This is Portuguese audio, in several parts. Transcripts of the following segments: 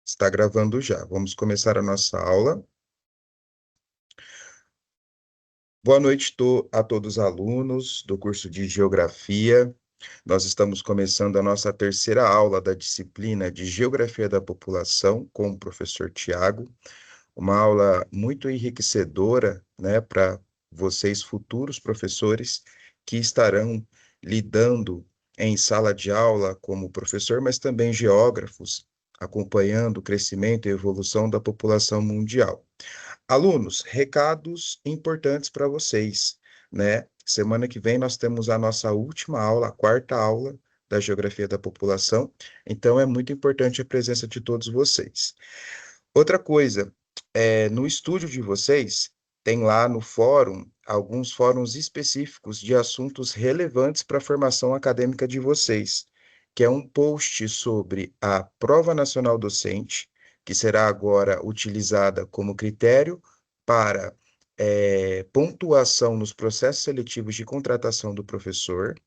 Está gravando já. Vamos começar a nossa aula. Boa noite a todos os alunos do curso de Geografia. Nós estamos começando a nossa terceira aula da disciplina de Geografia da População com o professor Tiago. Uma aula muito enriquecedora, né, para vocês, futuros professores, que estarão lidando em sala de aula como professor, mas também geógrafos, acompanhando o crescimento e evolução da população mundial. Alunos, recados importantes para vocês, né? Semana que vem nós temos a nossa última aula, a quarta aula da Geografia da População, então é muito importante a presença de todos vocês. Outra coisa, no estúdio de vocês, tem lá no fórum alguns fóruns específicos de assuntos relevantes para a formação acadêmica de vocês, que é um post sobre a Prova Nacional Docente, que será agora utilizada como critério para pontuação nos processos seletivos de contratação do professor,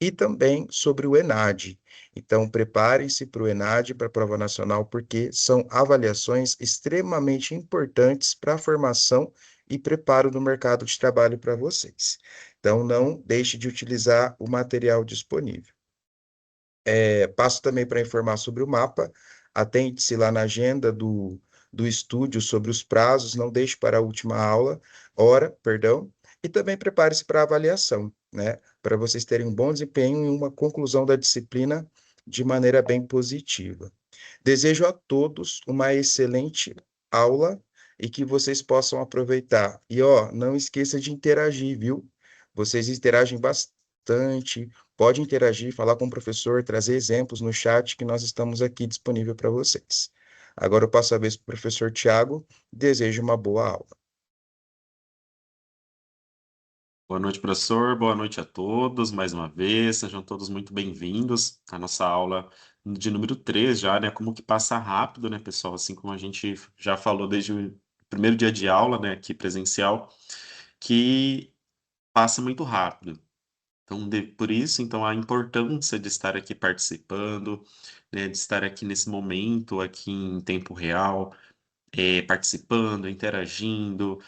e também sobre o ENAD. Então, preparem-se para o ENAD, para a prova nacional, porque são avaliações extremamente importantes para a formação e preparo do mercado de trabalho para vocês. Então, não deixe de utilizar o material disponível. Passo também para informar sobre o mapa. Atente-se lá na agenda do estúdio sobre os prazos, não deixe para a última hora, perdão, e também prepare-se para a avaliação, né? Para vocês terem um bom desempenho e uma conclusão da disciplina de maneira bem positiva. Desejo a todos uma excelente aula e que vocês possam aproveitar. E, ó, não esqueça de interagir, viu? Vocês interagem bastante, pode interagir, falar com o professor, trazer exemplos no chat que nós estamos aqui disponível para vocês. Agora eu passo a vez para o professor Tiago, desejo uma boa aula. Boa noite, professor. Boa noite a todos, mais uma vez. Sejam todos muito bem-vindos à nossa aula de número 3 já, né? Como que passa rápido, né, pessoal? Assim como a gente já falou desde o primeiro dia de aula, né, aqui presencial, que passa muito rápido. Então, por isso, então, a importância de estar aqui participando, né, de estar aqui nesse momento, aqui em tempo real, participando, interagindo,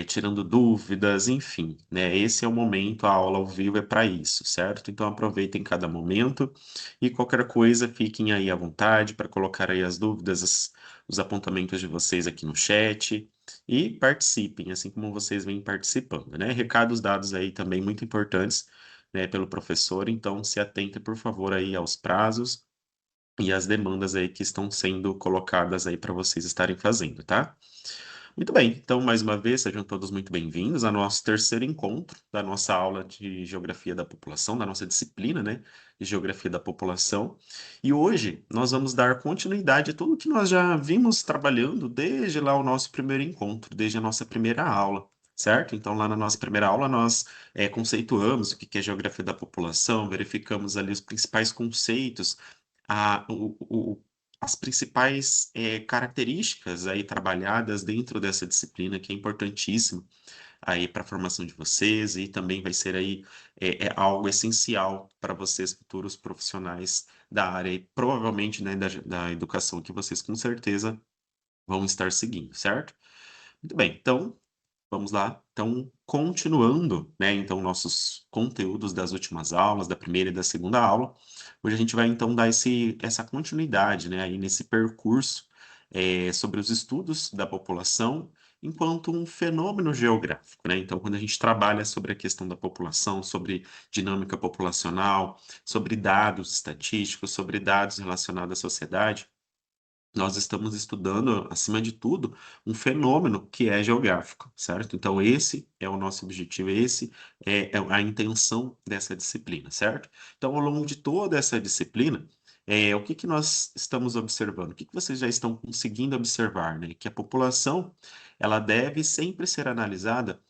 tirando dúvidas, enfim, né? Esse é o momento, a aula ao vivo é para isso, certo? Então aproveitem cada momento e qualquer coisa, fiquem aí à vontade para colocar aí as dúvidas, os apontamentos de vocês aqui no chat e participem, assim como vocês vêm participando, né? Recados dados aí também muito importantes, né, pelo professor, então se atentem, por favor, aí aos prazos e as demandas aí que estão sendo colocadas aí para vocês estarem fazendo, tá? Muito bem, então mais uma vez sejam todos muito bem-vindos ao nosso terceiro encontro da nossa aula de Geografia da População, da nossa disciplina, né, de Geografia da População. E hoje nós vamos dar continuidade a tudo que nós já vimos trabalhando desde lá o nosso primeiro encontro, desde a nossa primeira aula. Certo? Então, lá na nossa primeira aula, nós conceituamos o que é geografia da população, verificamos ali os principais conceitos, a, as principais características aí trabalhadas dentro dessa disciplina, que é importantíssimo aí para a formação de vocês e também vai ser aí algo essencial para vocês, futuros profissionais da área e provavelmente, né, da educação, que vocês com certeza vão estar seguindo, certo? Muito bem, então vamos lá. Então, continuando, né, então, nossos conteúdos das últimas aulas, da primeira e da segunda aula, hoje a gente vai, então, dar essa continuidade, né, aí nesse percurso sobre os estudos da população enquanto um fenômeno geográfico, né? Então, quando a gente trabalha sobre a questão da população, sobre dinâmica populacional, sobre dados estatísticos, sobre dados relacionados à sociedade, nós estamos estudando, acima de tudo, um fenômeno que é geográfico, certo? Então, esse é o nosso objetivo, esse é a intenção dessa disciplina, certo? Então, ao longo de toda essa disciplina, o que que nós estamos observando? O que que vocês já estão conseguindo observar, né? Que a população, ela deve sempre ser analisada,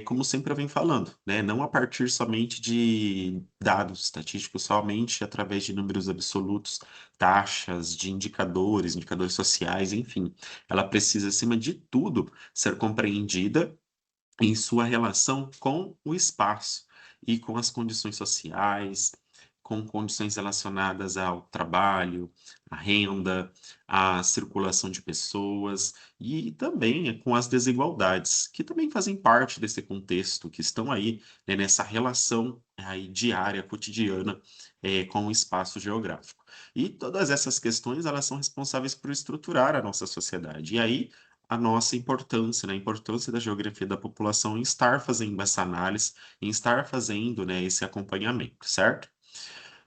como sempre eu venho falando, né? Não a partir somente de dados estatísticos, somente através de números absolutos, taxas, de indicadores, indicadores sociais, enfim. Ela precisa, acima de tudo, ser compreendida em sua relação com o espaço e com as condições sociais, com condições relacionadas ao trabalho, à renda, à circulação de pessoas e também com as desigualdades, que também fazem parte desse contexto, que estão aí, né, nessa relação aí diária, cotidiana, com o espaço geográfico. E todas essas questões, elas são responsáveis por estruturar a nossa sociedade. E aí, a nossa importância, né, a importância da geografia da população em estar fazendo essa análise, em estar fazendo, né, esse acompanhamento, certo?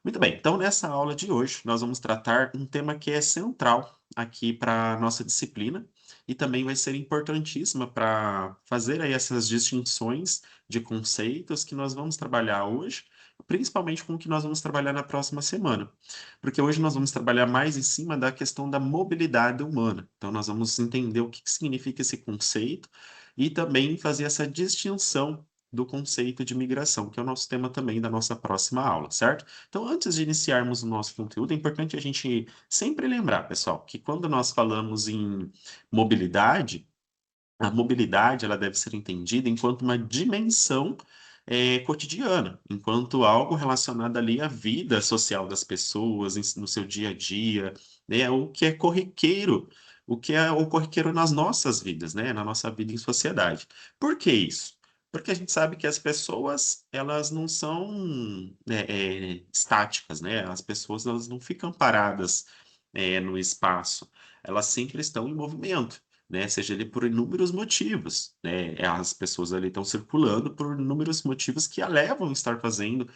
Muito bem, então nessa aula de hoje nós vamos tratar um tema que é central aqui para a nossa disciplina e também vai ser importantíssima para fazer aí essas distinções de conceitos que nós vamos trabalhar hoje, principalmente com o que nós vamos trabalhar na próxima semana. Porque hoje nós vamos trabalhar mais em cima da questão da mobilidade humana. Então nós vamos entender o que que significa esse conceito e também fazer essa distinção do conceito de migração, que é o nosso tema também da nossa próxima aula, certo? Então, antes de iniciarmos o nosso conteúdo, é importante a gente sempre lembrar, pessoal, que quando nós falamos em mobilidade, a mobilidade ela deve ser entendida enquanto uma dimensão cotidiana, enquanto algo relacionado ali à vida social das pessoas, no seu dia a dia, né? O que é corriqueiro, o que é o corriqueiro nas nossas vidas, né? Na nossa vida em sociedade. Por que isso? Porque a gente sabe que as pessoas, elas não são estáticas, né? As pessoas, elas não ficam paradas no espaço, elas sempre estão em movimento, né? Seja ele por inúmeros motivos, né? As pessoas ali estão circulando por inúmeros motivos que a levam a estar fazendo,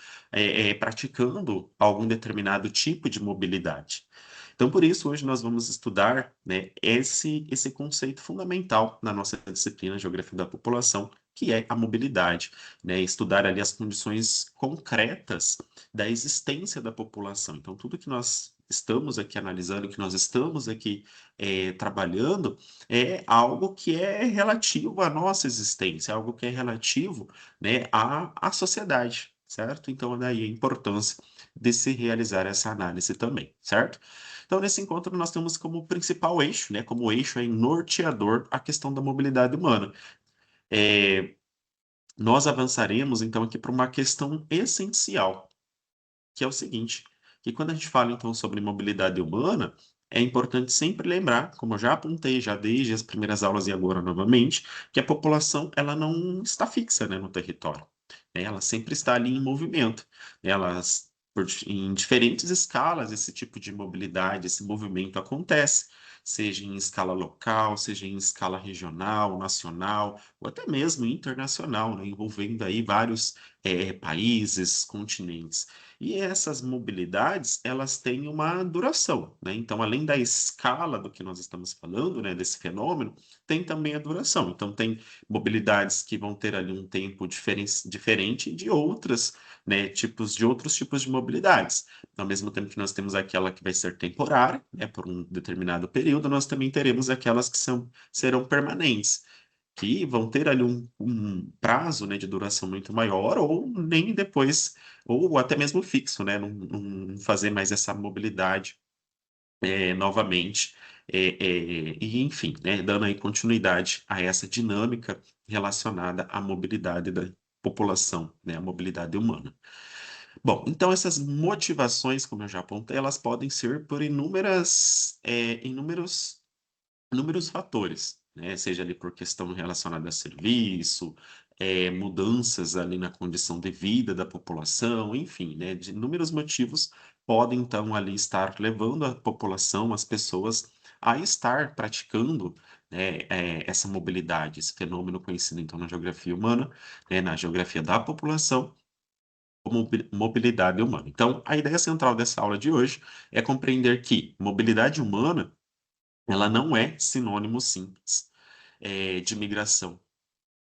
praticando algum determinado tipo de mobilidade. Então, por isso, hoje nós vamos estudar, né, esse conceito fundamental na nossa disciplina Geografia da População, que é a mobilidade, né? Estudar ali as condições concretas da existência da população. Então, tudo que nós estamos aqui analisando, que nós estamos aqui trabalhando, é algo que é relativo à nossa existência, algo que é relativo, né, à sociedade, certo? Então, daí a importância de se realizar essa análise também, certo? Então, nesse encontro, nós temos como principal eixo, né, como eixo aí norteador, a questão da mobilidade humana. Eh, Nós avançaremos, então, aqui para uma questão essencial, que é o seguinte, que quando a gente fala então sobre mobilidade humana, é importante sempre lembrar, como eu já apontei já desde as primeiras aulas e agora novamente, que a população ela não está fixa, né, no território, né? Ela sempre está ali em movimento. Elas em diferentes escalas esse tipo de mobilidade, esse movimento acontece, seja em escala local, seja em escala regional, nacional ou até mesmo internacional, né, envolvendo aí vários países, continentes. E essas mobilidades, elas têm uma duração, né? Então, além da escala do que nós estamos falando, né, desse fenômeno, tem também a duração. Então, tem mobilidades que vão ter ali um tempo diferente de outras, né, de outros tipos de mobilidades. Ao mesmo tempo que nós temos aquela que vai ser temporária, né, por um determinado período, nós também teremos aquelas que serão permanentes que vão ter ali um prazo, né, de duração muito maior ou nem depois, ou até mesmo fixo, né, não fazer mais essa mobilidade, novamente, e enfim, né, dando aí continuidade a essa dinâmica relacionada à mobilidade da população, né, a mobilidade humana. Bom, então essas motivações, como eu já apontei, elas podem ser por inúmeros fatores, né? Seja ali por questão relacionada a serviço, mudanças ali na condição de vida da população, enfim, né? De inúmeros motivos podem então ali estar levando a população, as pessoas a estar praticando, né, essa mobilidade, esse fenômeno conhecido então na geografia humana, né, na geografia da população, como mobilidade humana. Então, a ideia central dessa aula de hoje é compreender que mobilidade humana ela não é sinônimo simples, de migração.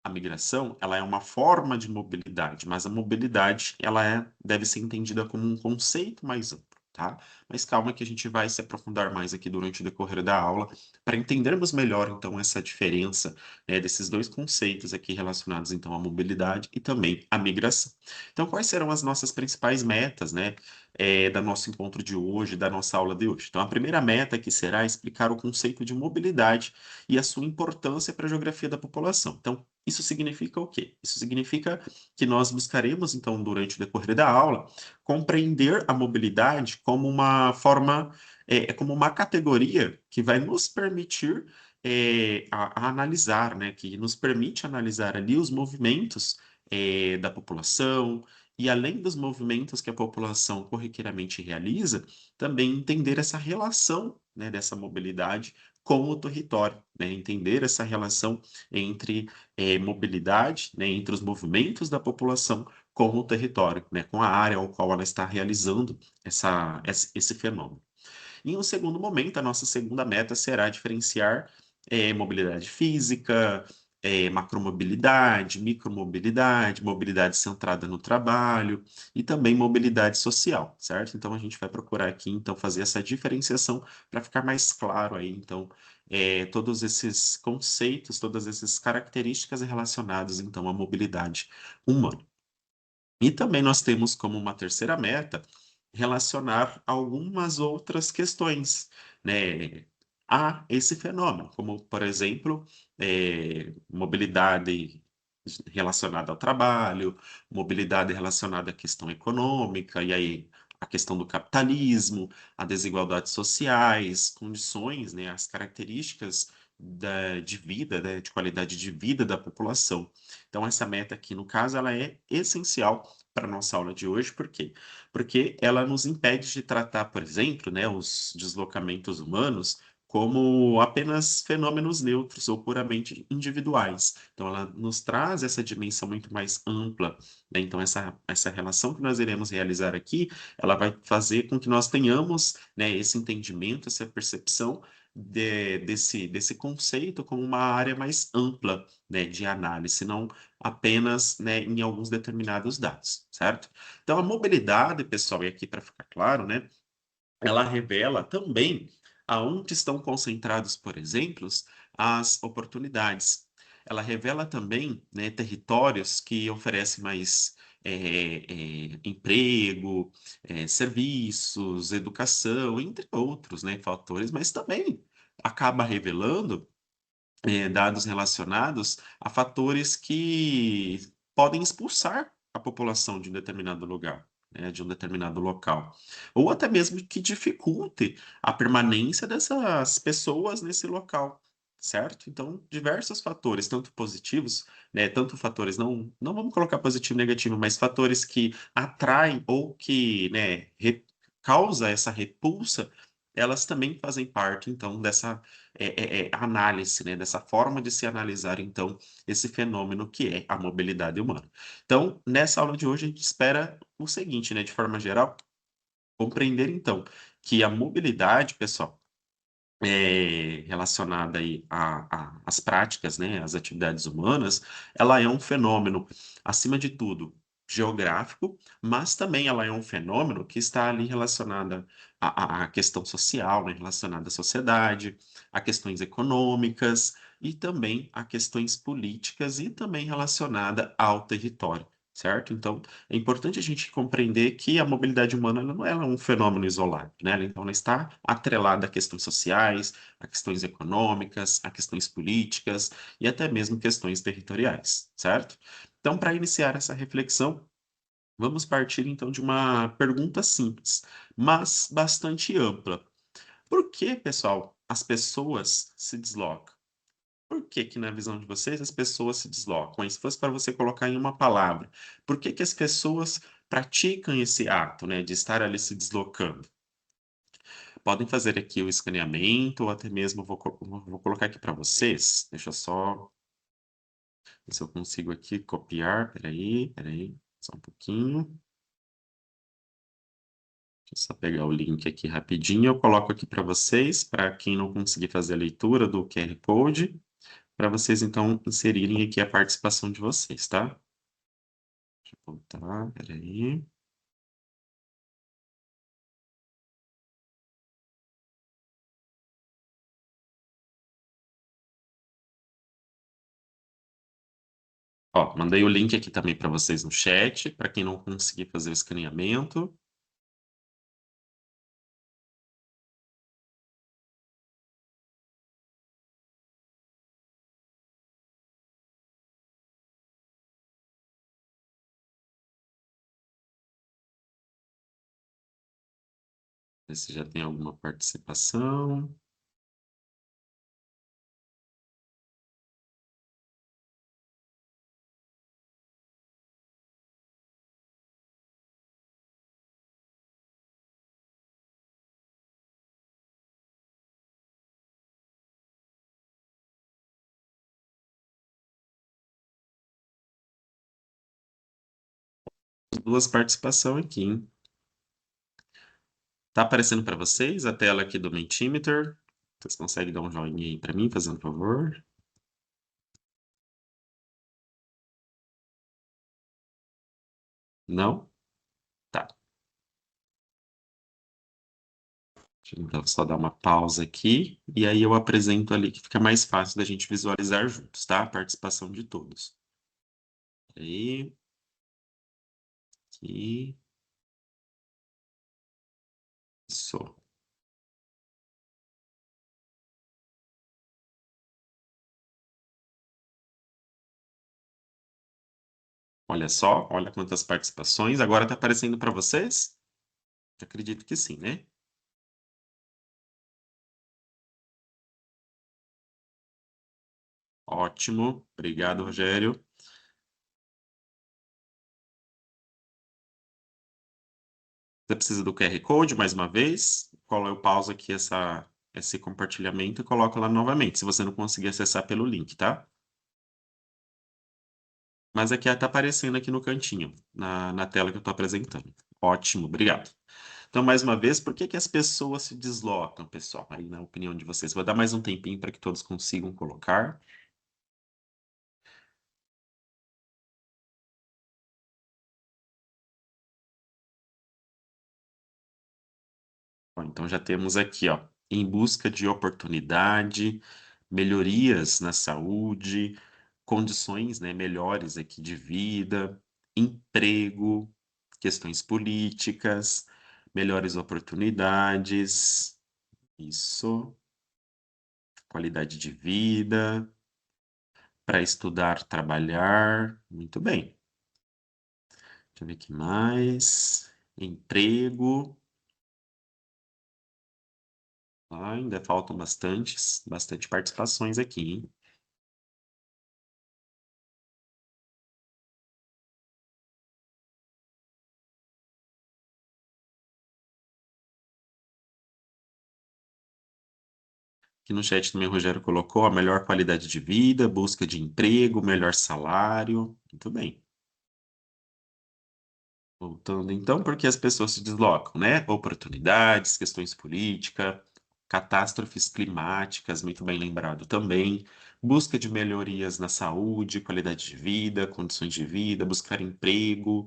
A migração, ela é uma forma de mobilidade, mas a mobilidade, deve ser entendida como um conceito mais amplo, tá? Mas calma que a gente vai se aprofundar mais aqui durante o decorrer da aula, para entendermos melhor, então, essa diferença, né, desses dois conceitos aqui relacionados, então, à mobilidade e também à migração. Então, quais serão as nossas principais metas, né? da nosso encontro de hoje, da nossa aula de hoje. Então, a primeira meta aqui será explicar o conceito de mobilidade e a sua importância para a geografia da população. Então, isso significa o quê? Isso significa que nós buscaremos, então, durante o decorrer da aula, compreender a mobilidade como uma forma, como uma categoria que vai nos permitir a analisar, né, que nos permite analisar ali os movimentos da população, e além dos movimentos que a população corriqueiramente realiza, também entender essa relação, né, dessa mobilidade com o território, né, entender essa relação entre mobilidade, né, entre os movimentos da população com o território, né, com a área ao qual ela está realizando esse fenômeno. Em um segundo momento, a nossa segunda meta será diferenciar mobilidade física, macromobilidade, micromobilidade, mobilidade centrada no trabalho e também mobilidade social, certo? Então, a gente vai procurar aqui, então, fazer essa diferenciação para ficar mais claro aí, então, todos esses conceitos, todas essas características relacionadas, então, à mobilidade humana. E também nós temos como uma terceira meta relacionar algumas outras questões, né, a esse fenômeno, como, por exemplo, mobilidade relacionada ao trabalho, mobilidade relacionada à questão econômica, e aí a questão do capitalismo, a desigualdades sociais, condições, né, as características de vida, né, de qualidade de vida da população. Então, essa meta aqui, no caso, ela é essencial para a nossa aula de hoje, por quê? Porque ela nos impede de tratar, por exemplo, né, os deslocamentos humanos como apenas fenômenos neutros ou puramente individuais. Então, ela nos traz essa dimensão muito mais ampla, né? Então, essa relação que nós iremos realizar aqui, ela vai fazer com que nós tenhamos, né, esse entendimento, essa percepção desse conceito como uma área mais ampla, né, de análise, não apenas, né, em alguns determinados dados, certo? Então, a mobilidade, pessoal, e aqui para ficar claro, né, ela revela também aonde estão concentrados, por exemplo, as oportunidades. Ela revela também, né, territórios que oferecem mais emprego, serviços, educação, entre outros, né, fatores, mas também acaba revelando dados relacionados a fatores que podem expulsar a população de um determinado lugar, né, de um determinado local, ou até mesmo que dificulte a permanência dessas pessoas nesse local, certo? Então, diversos fatores, tanto positivos, né, tanto fatores não vamos colocar positivo e negativo, mas fatores que atraem ou que, né, causa essa repulsa, elas também fazem parte, então, dessa análise, né, dessa forma de se analisar, então, esse fenômeno que é a mobilidade humana. Então, nessa aula de hoje, a gente espera o seguinte, né, de forma geral, compreender, então, que a mobilidade, pessoal, relacionada aí às práticas, né, às atividades humanas, ela é um fenômeno, acima de tudo, geográfico, mas também ela é um fenômeno que está ali relacionada à questão social, né, relacionada à sociedade, a questões econômicas e também a questões políticas e também relacionada ao território. Certo? Então, é importante a gente compreender que a mobilidade humana ela não é um fenômeno isolado, né? Então, ela está atrelada a questões sociais, a questões econômicas, a questões políticas e até mesmo questões territoriais, certo? Então, para iniciar essa reflexão, vamos partir então de uma pergunta simples, mas bastante ampla. Por que, pessoal, as pessoas se deslocam? Por que que, na visão de vocês, as pessoas se deslocam? E se fosse para você colocar em uma palavra, por que que as pessoas praticam esse ato, né, de estar ali se deslocando? Podem fazer aqui o escaneamento, ou até mesmo vou colocar aqui para vocês. Deixa eu só ver se eu consigo aqui copiar. Espera aí, só um pouquinho. Deixa eu só pegar o link aqui rapidinho. Eu coloco aqui para vocês, para quem não conseguir fazer a leitura do QR Code, para vocês então inserirem aqui a participação de vocês, tá? Deixa eu voltar, espera aí. Ó, mandei o link aqui também para vocês no chat, para quem não conseguir fazer o escaneamento. Ver se já tem alguma participação. Duas participações aqui, hein? Tá aparecendo para vocês a tela aqui do Mentimeter? Vocês conseguem dar um joinha aí para mim, fazendo favor? Não? Tá. Deixa eu então só dar uma pausa aqui e aí eu apresento ali que fica mais fácil da gente visualizar juntos, tá? A participação de todos. Aí, aqui, isso. Olha só, olha quantas participações. Agora está aparecendo para vocês? Acredito que sim, né? Ótimo. Obrigado, Rogério. Você precisa do QR Code mais uma vez? Eu pauso aqui esse compartilhamento e coloco lá novamente, se você não conseguir acessar pelo link, tá? Mas aqui está aparecendo aqui no cantinho, na tela que eu estou apresentando. Ótimo, obrigado. Então, mais uma vez, por que que as pessoas se deslocam, pessoal? Aí, na opinião de vocês, vou dar mais um tempinho para que todos consigam colocar. Bom, então já temos aqui, ó, em busca de oportunidade, melhorias na saúde, condições, né, melhores aqui de vida, emprego, questões políticas, melhores oportunidades, isso, qualidade de vida, para estudar, trabalhar, muito bem. Deixa eu ver aqui mais. Emprego. Ah, ainda faltam bastante participações aqui, hein? Aqui no chat também o Rogério colocou a melhor qualidade de vida, busca de emprego, melhor salário. Muito bem. Voltando então, por que as pessoas se deslocam, né? Oportunidades, questões políticas, catástrofes climáticas, muito bem lembrado também. Busca de melhorias na saúde, qualidade de vida, condições de vida, buscar emprego,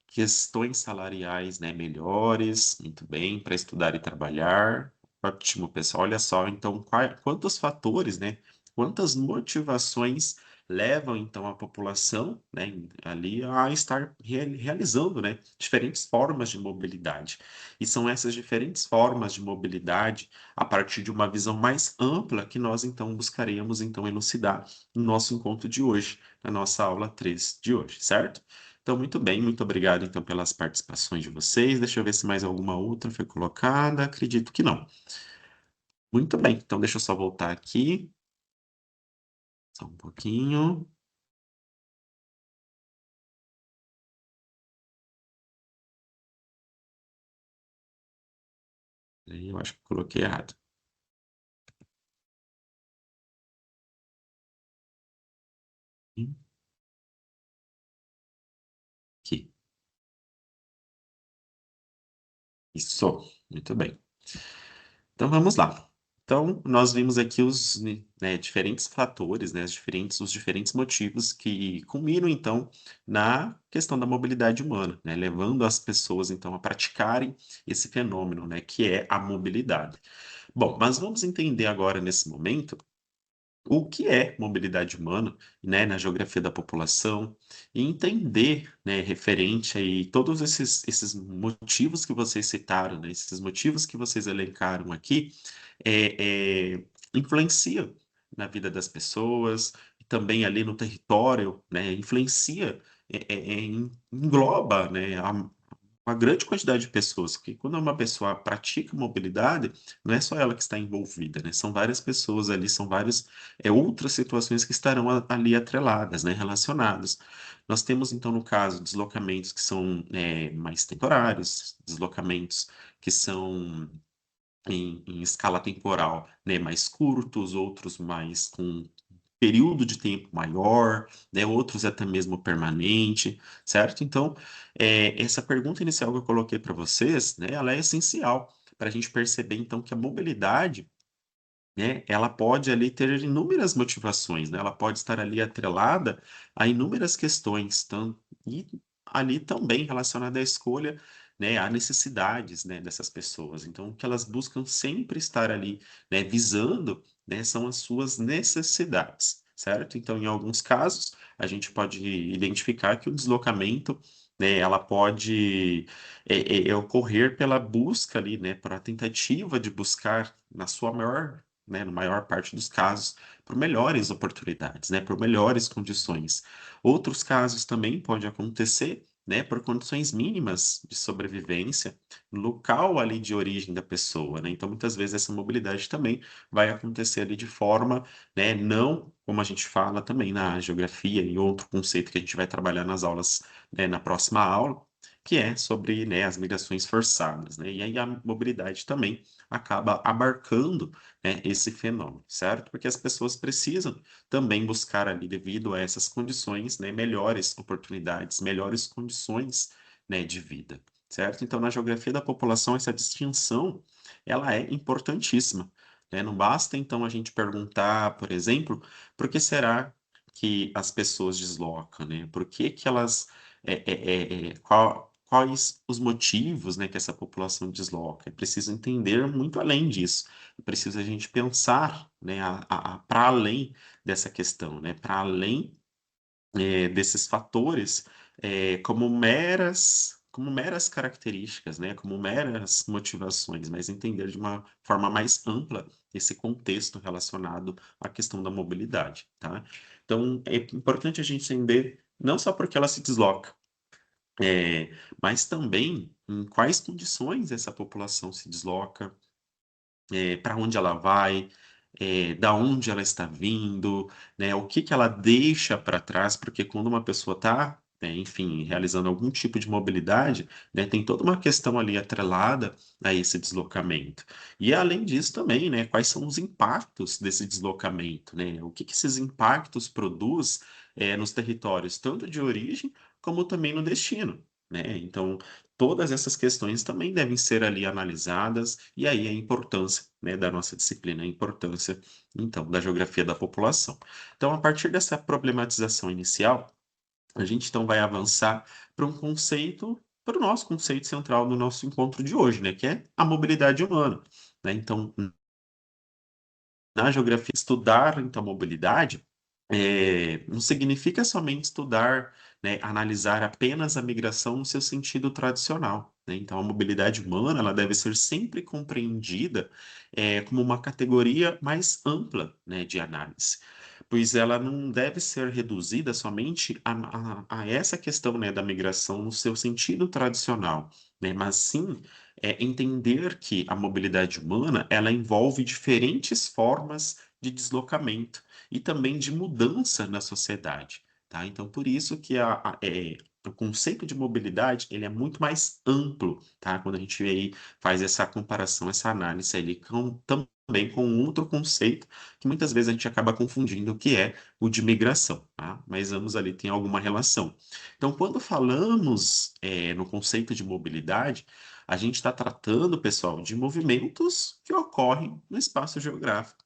questões salariais, né, melhores, muito bem, para estudar e trabalhar. Ótimo, pessoal. Olha só, então, quantos fatores, né? Quantas motivações levam, então, a população, né, ali a estar realizando, né, diferentes formas de mobilidade. E são essas diferentes formas de mobilidade, a partir de uma visão mais ampla, que nós, então, buscaremos, então, elucidar no nosso encontro de hoje, na nossa aula 3 de hoje, certo? Então, muito bem, muito obrigado então pelas participações de vocês. Deixa eu ver se mais alguma outra foi colocada. Acredito que não. Muito bem, então deixa eu só voltar aqui. Só um pouquinho. Aí eu acho que coloquei errado. Aqui. Isso, muito bem. Então vamos lá. Então, nós vimos aqui né, diferentes fatores, né, os diferentes motivos que culminam, então, na questão da mobilidade humana, né, levando as pessoas, então, a praticarem esse fenômeno, né, que é a mobilidade. Bom, mas vamos entender agora, nesse momento, o que é mobilidade humana, né, na geografia da população, e entender, né, referente aí todos esses motivos que vocês citaram, né, esses motivos que vocês elencaram aqui, influenciam na vida das pessoas, e também ali no território, né, influencia, engloba, né, uma grande quantidade de pessoas, porque quando uma pessoa pratica mobilidade, não é só ela que está envolvida, né? São várias pessoas ali, são várias outras situações que estarão ali atreladas, né? Relacionadas. Nós temos, então, no caso, deslocamentos que são mais temporários, deslocamentos que são em escala temporal, né, mais curtos, outros mais com período de tempo maior, né, outros até mesmo permanente, certo? Então, essa pergunta inicial que eu coloquei para vocês, né, ela é essencial para a gente perceber, então, que a mobilidade, né, ela pode ali ter inúmeras motivações, né, ela pode estar ali atrelada a inúmeras questões, e ali também relacionada à escolha, né, a necessidades, né, dessas pessoas. Então, o que elas buscam sempre estar ali, né, visando, né, são as suas necessidades, certo? Então, em alguns casos, a gente pode identificar que o deslocamento, né, ela pode ocorrer pela busca ali, né, para a tentativa de buscar na sua maior, né, na maior parte dos casos, por melhores oportunidades, né, por melhores condições. Outros casos também pode acontecer, né, por condições mínimas de sobrevivência no local ali de origem da pessoa, né? Então, muitas vezes essa mobilidade também vai acontecer ali de forma, né, não como a gente fala também na geografia e outro conceito que a gente vai trabalhar nas aulas, né, na próxima aula, que é sobre, né, as migrações forçadas, né? E aí a mobilidade também acaba abarcando, né, esse fenômeno, certo? Porque as pessoas precisam também buscar ali, devido a essas condições, né, melhores oportunidades, melhores condições, né, de vida, certo? Então, na geografia da população, essa distinção, ela é importantíssima, né? Não basta, então, a gente perguntar, por exemplo, por que será que as pessoas deslocam, né? Por que que elas, quais os motivos, né, que essa população desloca? É preciso entender muito além disso. É preciso a gente pensar, né, para além dessa questão, né, para além desses fatores, como meras características, né, como meras motivações, mas entender de uma forma mais ampla esse contexto relacionado à questão da mobilidade, tá? Então, é importante a gente entender não só porque ela se desloca, mas também em quais condições essa população se desloca, para onde ela vai, da onde ela está vindo, né, o que que ela deixa para trás, porque quando uma pessoa está, enfim, realizando algum tipo de mobilidade, né, tem toda uma questão ali atrelada a esse deslocamento. E além disso também, né, quais são os impactos desse deslocamento, né? O que que esses impactos produz, nos territórios, tanto de origem como também no destino, né? Então, todas essas questões também devem ser ali analisadas, e aí a importância, né, da nossa disciplina, a importância, então, da geografia da população. Então, a partir dessa problematização inicial, a gente então vai avançar para um conceito, para o nosso conceito central do nosso encontro de hoje, né, que é a mobilidade humana, né? Então, na geografia, estudar então a mobilidade não significa somente estudar, né, analisar apenas a migração no seu sentido tradicional, né? Então, a mobilidade humana, ela deve ser sempre compreendida, como uma categoria mais ampla, né, de análise, pois ela não deve ser reduzida somente a essa questão, né, da migração no seu sentido tradicional, né, mas sim, entender que a mobilidade humana, ela envolve diferentes formas de deslocamento e também de mudança na sociedade, tá? Então, por isso que o conceito de mobilidade, ele é muito mais amplo, tá? Quando a gente aí faz essa comparação, essa análise ali também com um outro conceito que muitas vezes a gente acaba confundindo, que é o de migração, tá? Mas ambos ali têm alguma relação. Então, quando falamos, no conceito de mobilidade, a gente está tratando, pessoal, de movimentos que ocorrem no espaço geográfico,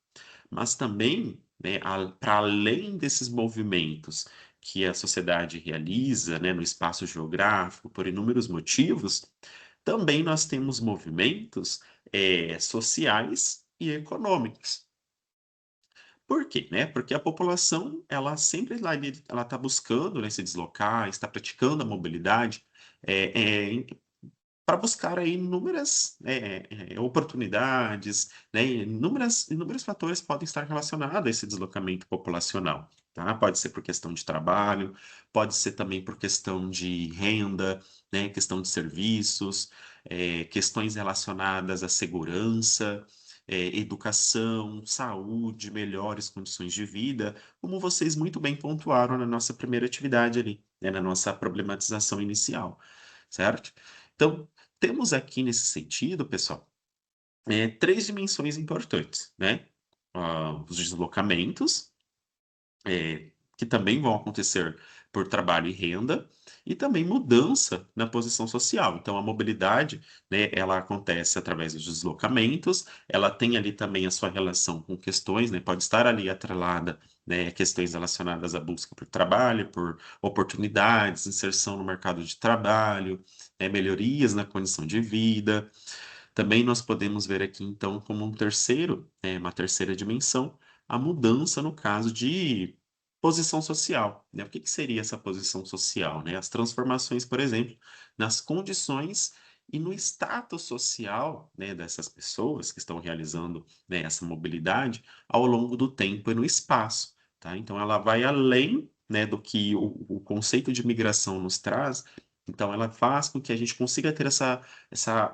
mas também, né, para além desses movimentos que a sociedade realiza, né, no espaço geográfico, por inúmeros motivos, também nós temos movimentos, sociais e econômicos. Por quê, né? Porque a população, ela sempre lá ela está buscando, né, se deslocar, está praticando a mobilidade, para buscar aí inúmeras oportunidades, né? Inúmeros fatores podem estar relacionados a esse deslocamento populacional. Tá? Pode ser por questão de trabalho, pode ser também por questão de renda, né? Questão de serviços, questões relacionadas à segurança, educação, saúde, melhores condições de vida, como vocês muito bem pontuaram na nossa primeira atividade ali, né? Na nossa problematização inicial, certo? Então, temos aqui nesse sentido, pessoal, três dimensões importantes, né? Os deslocamentos, que também vão acontecer por trabalho e renda, e também mudança na posição social. Então, a mobilidade, né, ela acontece através dos deslocamentos, ela tem ali também a sua relação com questões, né, pode estar ali atrelada, né, a questões relacionadas à busca por trabalho, por oportunidades, inserção no mercado de trabalho, melhorias na condição de vida. Também nós podemos ver aqui, então, como uma terceira dimensão, a mudança no caso de posição social, né? O que que seria essa posição social, né? As transformações, por exemplo, nas condições e no status social, né, dessas pessoas que estão realizando, né, essa mobilidade ao longo do tempo e no espaço, tá? Então, ela vai além, né, do que o conceito de migração nos traz. Então, ela faz com que a gente consiga ter essa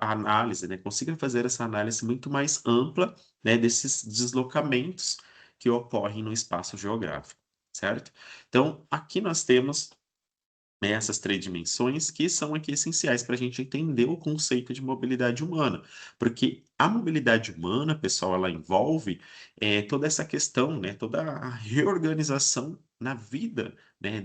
análise, né, consiga fazer essa análise muito mais ampla, né, desses deslocamentos que ocorrem no espaço geográfico, certo? Então, aqui nós temos, né, essas três dimensões que são aqui essenciais para a gente entender o conceito de mobilidade humana, porque a mobilidade humana, pessoal, ela envolve toda essa questão, né, toda a reorganização na vida, né,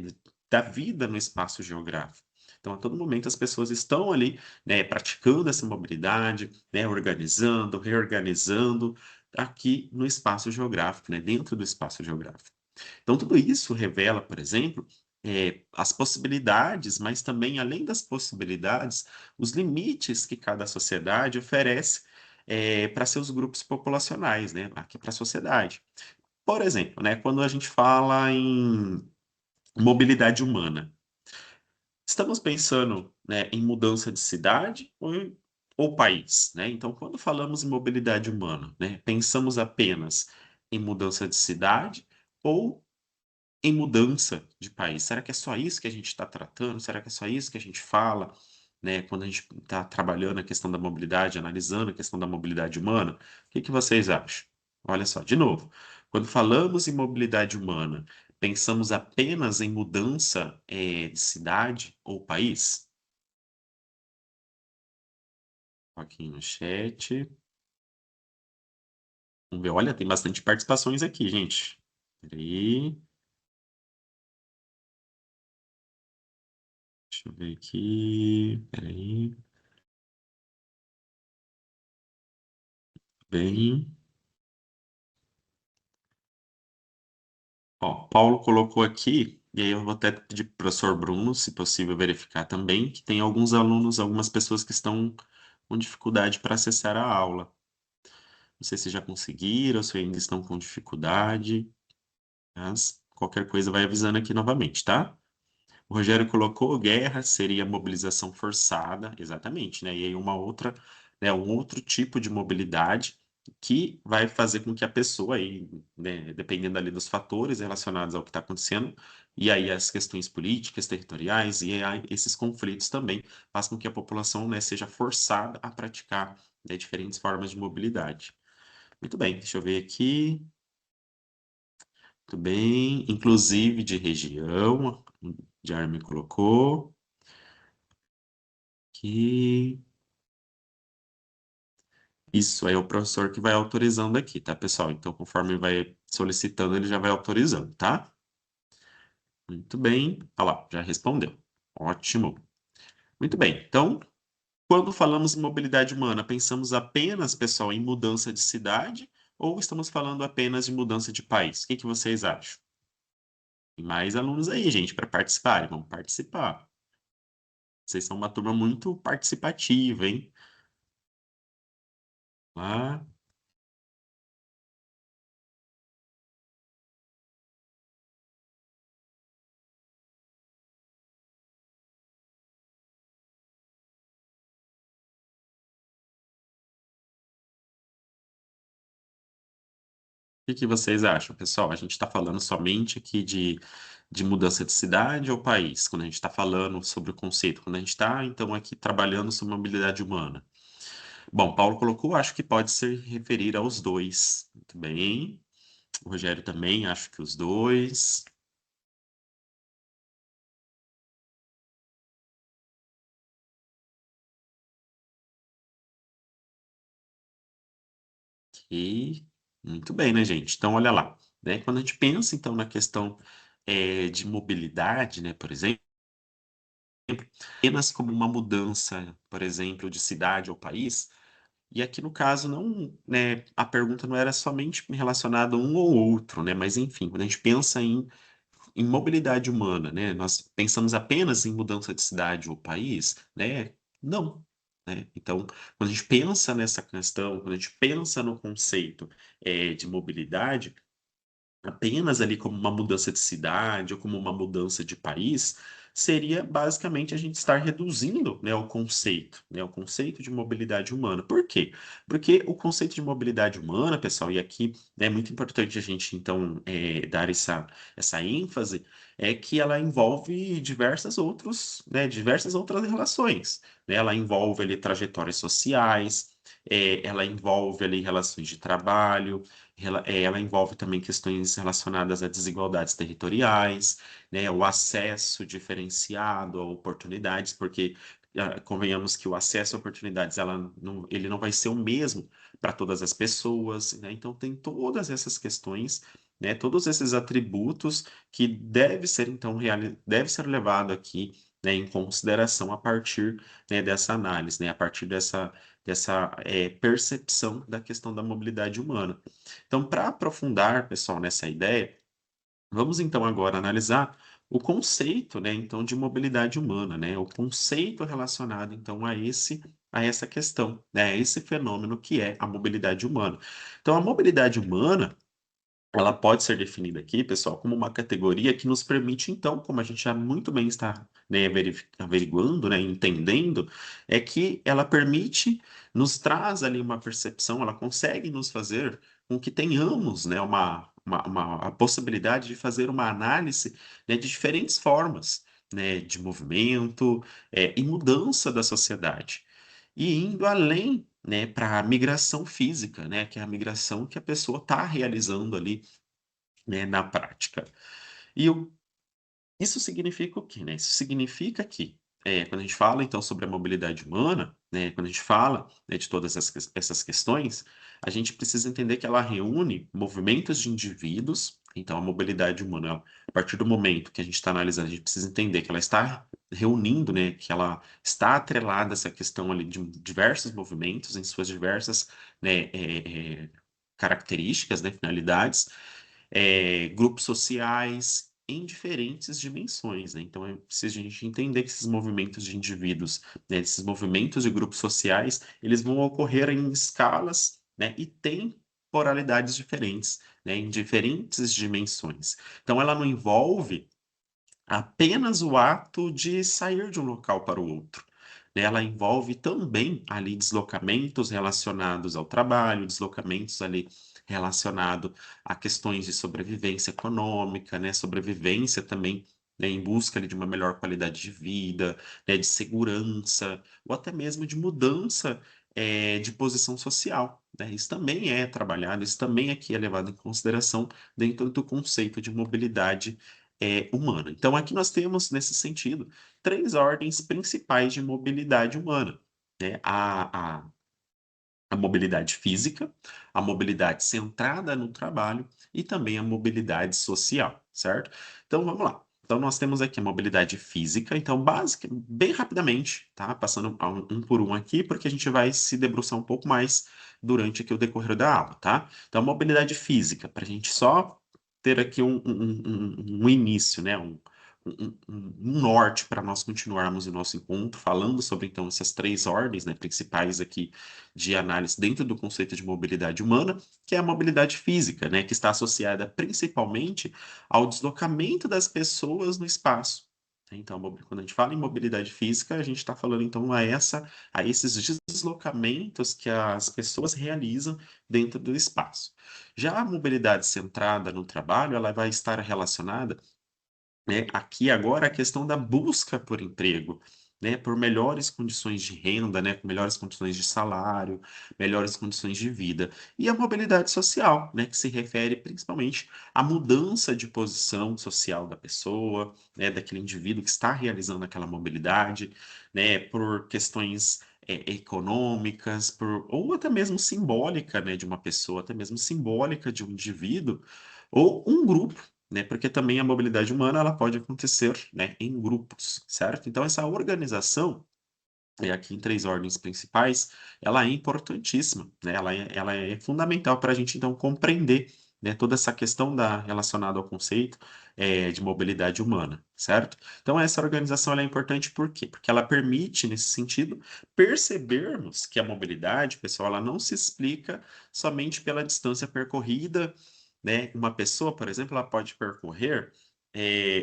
da vida no espaço geográfico. Então, a todo momento as pessoas estão ali, né, praticando essa mobilidade, né, organizando, reorganizando aqui no espaço geográfico, né, dentro do espaço geográfico. Então, tudo isso revela, por exemplo, as possibilidades, mas também, além das possibilidades, os limites que cada sociedade oferece para seus grupos populacionais, né, aqui para a sociedade. Por exemplo, né, quando a gente fala em mobilidade humana, estamos pensando, né, em mudança de cidade ou país, né? Então, quando falamos em mobilidade humana, né, pensamos apenas em mudança de cidade ou em mudança de país. Será que é só isso que a gente está tratando? Será que é só isso que a gente fala, né, quando a gente está trabalhando a questão da mobilidade, analisando a questão da mobilidade humana? O que que vocês acham? Olha só, de novo, quando falamos em mobilidade humana, pensamos apenas em mudança, de cidade ou país? Aqui no chat. Vamos ver. Olha, tem bastante participações aqui, gente. Peraí, deixa eu ver aqui. Peraí. Bem. Ó, Paulo colocou aqui, e aí eu vou até pedir para o professor Bruno, se possível, verificar também, que tem alguns alunos, algumas pessoas que estão com dificuldade para acessar a aula. Não sei se já conseguiram, se ainda estão com dificuldade, mas qualquer coisa vai avisando aqui novamente, tá? O Rogério colocou guerra seria mobilização forçada, exatamente, né? E aí uma outra, né, um outro tipo de mobilidade que vai fazer com que a pessoa aí, né, dependendo ali dos fatores relacionados ao que está acontecendo, e aí as questões políticas, territoriais e aí esses conflitos também fazem com que a população, né, seja forçada a praticar, né, diferentes formas de mobilidade. Muito bem, deixa eu ver aqui. Muito bem, inclusive de região, Jarme colocou. Que isso aí é o professor que vai autorizando aqui, tá, pessoal? Então, conforme vai solicitando, ele já vai autorizando, tá? Muito bem. Olha lá, já respondeu. Ótimo. Muito bem. Então, quando falamos em mobilidade humana, pensamos apenas, pessoal, em mudança de cidade ou estamos falando apenas de mudança de país? O que que vocês acham? Tem mais alunos aí, gente, para participarem. Vamos participar. Vocês são uma turma muito participativa, hein? Lá. que vocês acham, pessoal? A gente está falando somente aqui de mudança de cidade ou país, quando a gente está falando sobre o conceito, quando a gente está, então, aqui trabalhando sobre mobilidade humana. Bom, Paulo colocou, acho que pode se referir aos dois. Muito bem. O Rogério também, acho que os dois. Ok. Muito bem, né, gente? Então, olha lá, né? Quando a gente pensa, então, na questão de mobilidade, né, por exemplo, apenas como uma mudança, por exemplo, de cidade ou país, e aqui no caso não, né, a pergunta não era somente relacionada a um ou outro, né, mas enfim, quando a gente pensa em mobilidade humana, né, nós pensamos apenas em mudança de cidade ou país, né? Não, né? Então, quando a gente pensa nessa questão, quando a gente pensa no conceito, de mobilidade, apenas ali como uma mudança de cidade ou como uma mudança de país, seria basicamente a gente estar reduzindo, né, o conceito de mobilidade humana. Por quê? Porque o conceito de mobilidade humana, pessoal, e aqui é muito importante a gente, então, dar essa ênfase, é que ela envolve diversas outras relações, né? Ela envolve ali trajetórias sociais, ela envolve ali relações de trabalho, ela envolve também questões relacionadas a desigualdades territoriais, né, o acesso diferenciado a oportunidades, porque convenhamos que o acesso a oportunidades ele não vai ser o mesmo para todas as pessoas, né? Então tem todas essas questões, né, todos esses atributos que deve ser levado aqui, né, em consideração a partir, né, dessa análise, né, a partir dessa percepção da questão da mobilidade humana. Então, para aprofundar, pessoal, nessa ideia, vamos então agora analisar o conceito, né, então, de mobilidade humana, né, o conceito relacionado então a essa questão, né, a esse fenômeno que é a mobilidade humana. Então, a mobilidade humana ela pode ser definida aqui, pessoal, como uma categoria que nos permite, então, como a gente já muito bem está, né, averiguando, né, entendendo, é que ela permite, nos traz ali uma percepção, ela consegue nos fazer com que tenhamos, né, a possibilidade de fazer uma análise, né, de diferentes formas, né, de movimento, e mudança da sociedade. E indo além, né, para a migração física, né, que é a migração que a pessoa está realizando ali, né, na prática. E isso significa o quê, né? Isso significa que, quando a gente fala, então, sobre a mobilidade humana, né, quando a gente fala, né, de todas essas questões, a gente precisa entender que ela reúne movimentos de indivíduos. Então, a mobilidade humana, a partir do momento que a gente está analisando, a gente precisa entender que ela está reunindo, né, que ela está atrelada a essa questão ali de diversos movimentos em suas diversas, né, características, né, finalidades, grupos sociais em diferentes dimensões, né? Então é preciso a gente entender que esses movimentos de indivíduos, né, esses movimentos de grupos sociais, eles vão ocorrer em escalas, né, e temporalidades diferentes, né, em diferentes dimensões. Então ela não envolve apenas o ato de sair de um local para o outro, né? Ela envolve também ali deslocamentos relacionados ao trabalho, deslocamentos ali relacionado a questões de sobrevivência econômica, né? Sobrevivência também, né, em busca ali de uma melhor qualidade de vida, né, de segurança, ou até mesmo de mudança de posição social, né? Isso também é trabalhado, isso também aqui é levado em consideração dentro do conceito de mobilidade humana. Então, aqui nós temos, nesse sentido, três ordens principais de mobilidade humana, né? A mobilidade física, a mobilidade centrada no trabalho e também a mobilidade social, certo? Então, vamos lá. Então, nós temos aqui a mobilidade física. Então, básica, bem rapidamente, tá? Passando um por um aqui, porque a gente vai se debruçar um pouco mais durante aqui o decorrer da aula, tá? Então, mobilidade física, para a gente só ter aqui um início, né? Um norte para nós continuarmos o nosso encontro, falando sobre, então, essas três ordens, né, principais aqui de análise dentro do conceito de mobilidade humana, que é a mobilidade física, né, que está associada principalmente ao deslocamento das pessoas no espaço. Então, quando a gente fala em mobilidade física, a gente está falando então a esses deslocamentos que as pessoas realizam dentro do espaço. Já a mobilidade centrada no trabalho, ela vai estar relacionada, né, aqui agora a questão da busca por emprego, né, por melhores condições de renda, né, com melhores condições de salário, melhores condições de vida. E a mobilidade social, né, que se refere principalmente à mudança de posição social da pessoa, né, daquele indivíduo que está realizando aquela mobilidade, né, por questões econômicas, ou até mesmo simbólica, né, de uma pessoa, até mesmo simbólica de um indivíduo, ou um grupo, né? Porque também a mobilidade humana ela pode acontecer, né, em grupos, certo? Então essa organização aqui em três ordens principais, ela é importantíssima, né? Ela é fundamental para a gente então compreender, né, toda essa questão relacionada ao conceito de mobilidade humana, certo? Então essa organização ela é importante por quê? Porque ela permite, nesse sentido, percebermos que a mobilidade, pessoal, ela não se explica somente pela distância percorrida, né? Uma pessoa, por exemplo, ela pode percorrer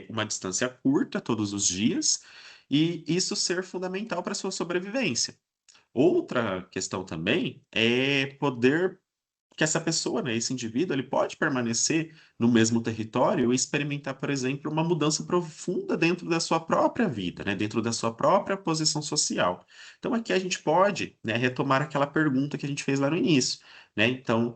uma distância curta todos os dias e isso ser fundamental para a sua sobrevivência. Outra questão também é poder que essa pessoa, né, esse indivíduo, ele pode permanecer no mesmo território e experimentar, por exemplo, uma mudança profunda dentro da sua própria vida, né, dentro da sua própria posição social. Então aqui a gente pode, né, retomar aquela pergunta que a gente fez lá no início, né? Então,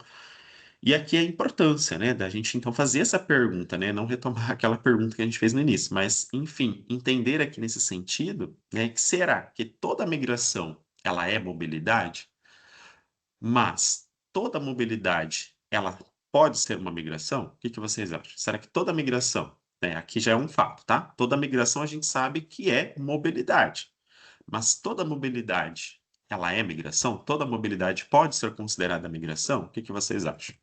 e aqui a importância, né, da gente então fazer essa pergunta, né, não retomar aquela pergunta que a gente fez no início, mas, enfim, entender aqui nesse sentido, né, que será que toda migração ela é mobilidade, mas toda mobilidade ela pode ser uma migração? O que que vocês acham? Será que toda migração, né, aqui já é um fato, tá? Toda migração a gente sabe que é mobilidade, mas toda mobilidade ela é migração? Toda mobilidade pode ser considerada migração? O que que vocês acham?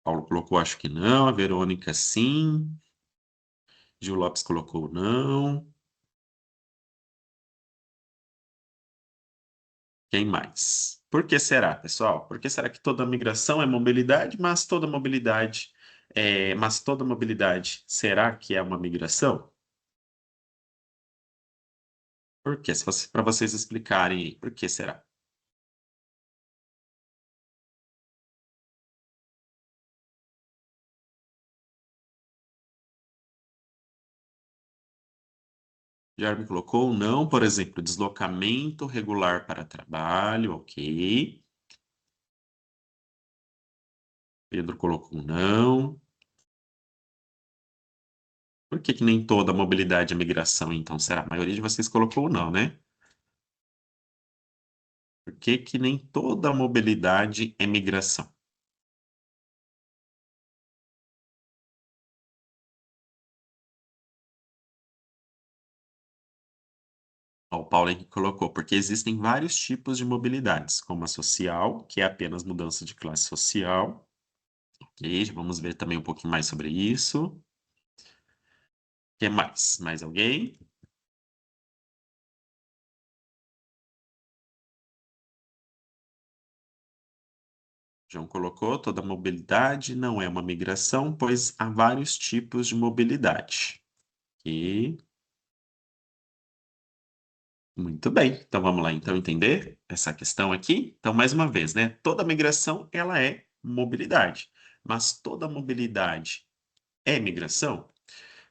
Paulo colocou acho que não, a Verônica sim, Gil Lopes colocou não. Quem mais? Por que será, pessoal? Por que será que toda migração é mobilidade, mas toda mobilidade, será que é uma migração? Por quê? Se para vocês explicarem aí, por que será? Jeremy colocou não, por exemplo, deslocamento regular para trabalho, ok. Pedro colocou não. Por que que nem toda mobilidade é migração, então? Será? A maioria de vocês colocou não, né? Por que que nem toda mobilidade é migração? Ó, o Paulo Henrique colocou, porque existem vários tipos de mobilidades, como a social, que é apenas mudança de classe social. Ok, já vamos ver também um pouquinho mais sobre isso. O que mais? Mais alguém? João colocou, toda mobilidade não é uma migração, pois há vários tipos de mobilidade. Ok, muito bem. Então vamos lá, então entender essa questão aqui. Então, mais uma vez, né? Toda migração ela é mobilidade, mas toda mobilidade é migração?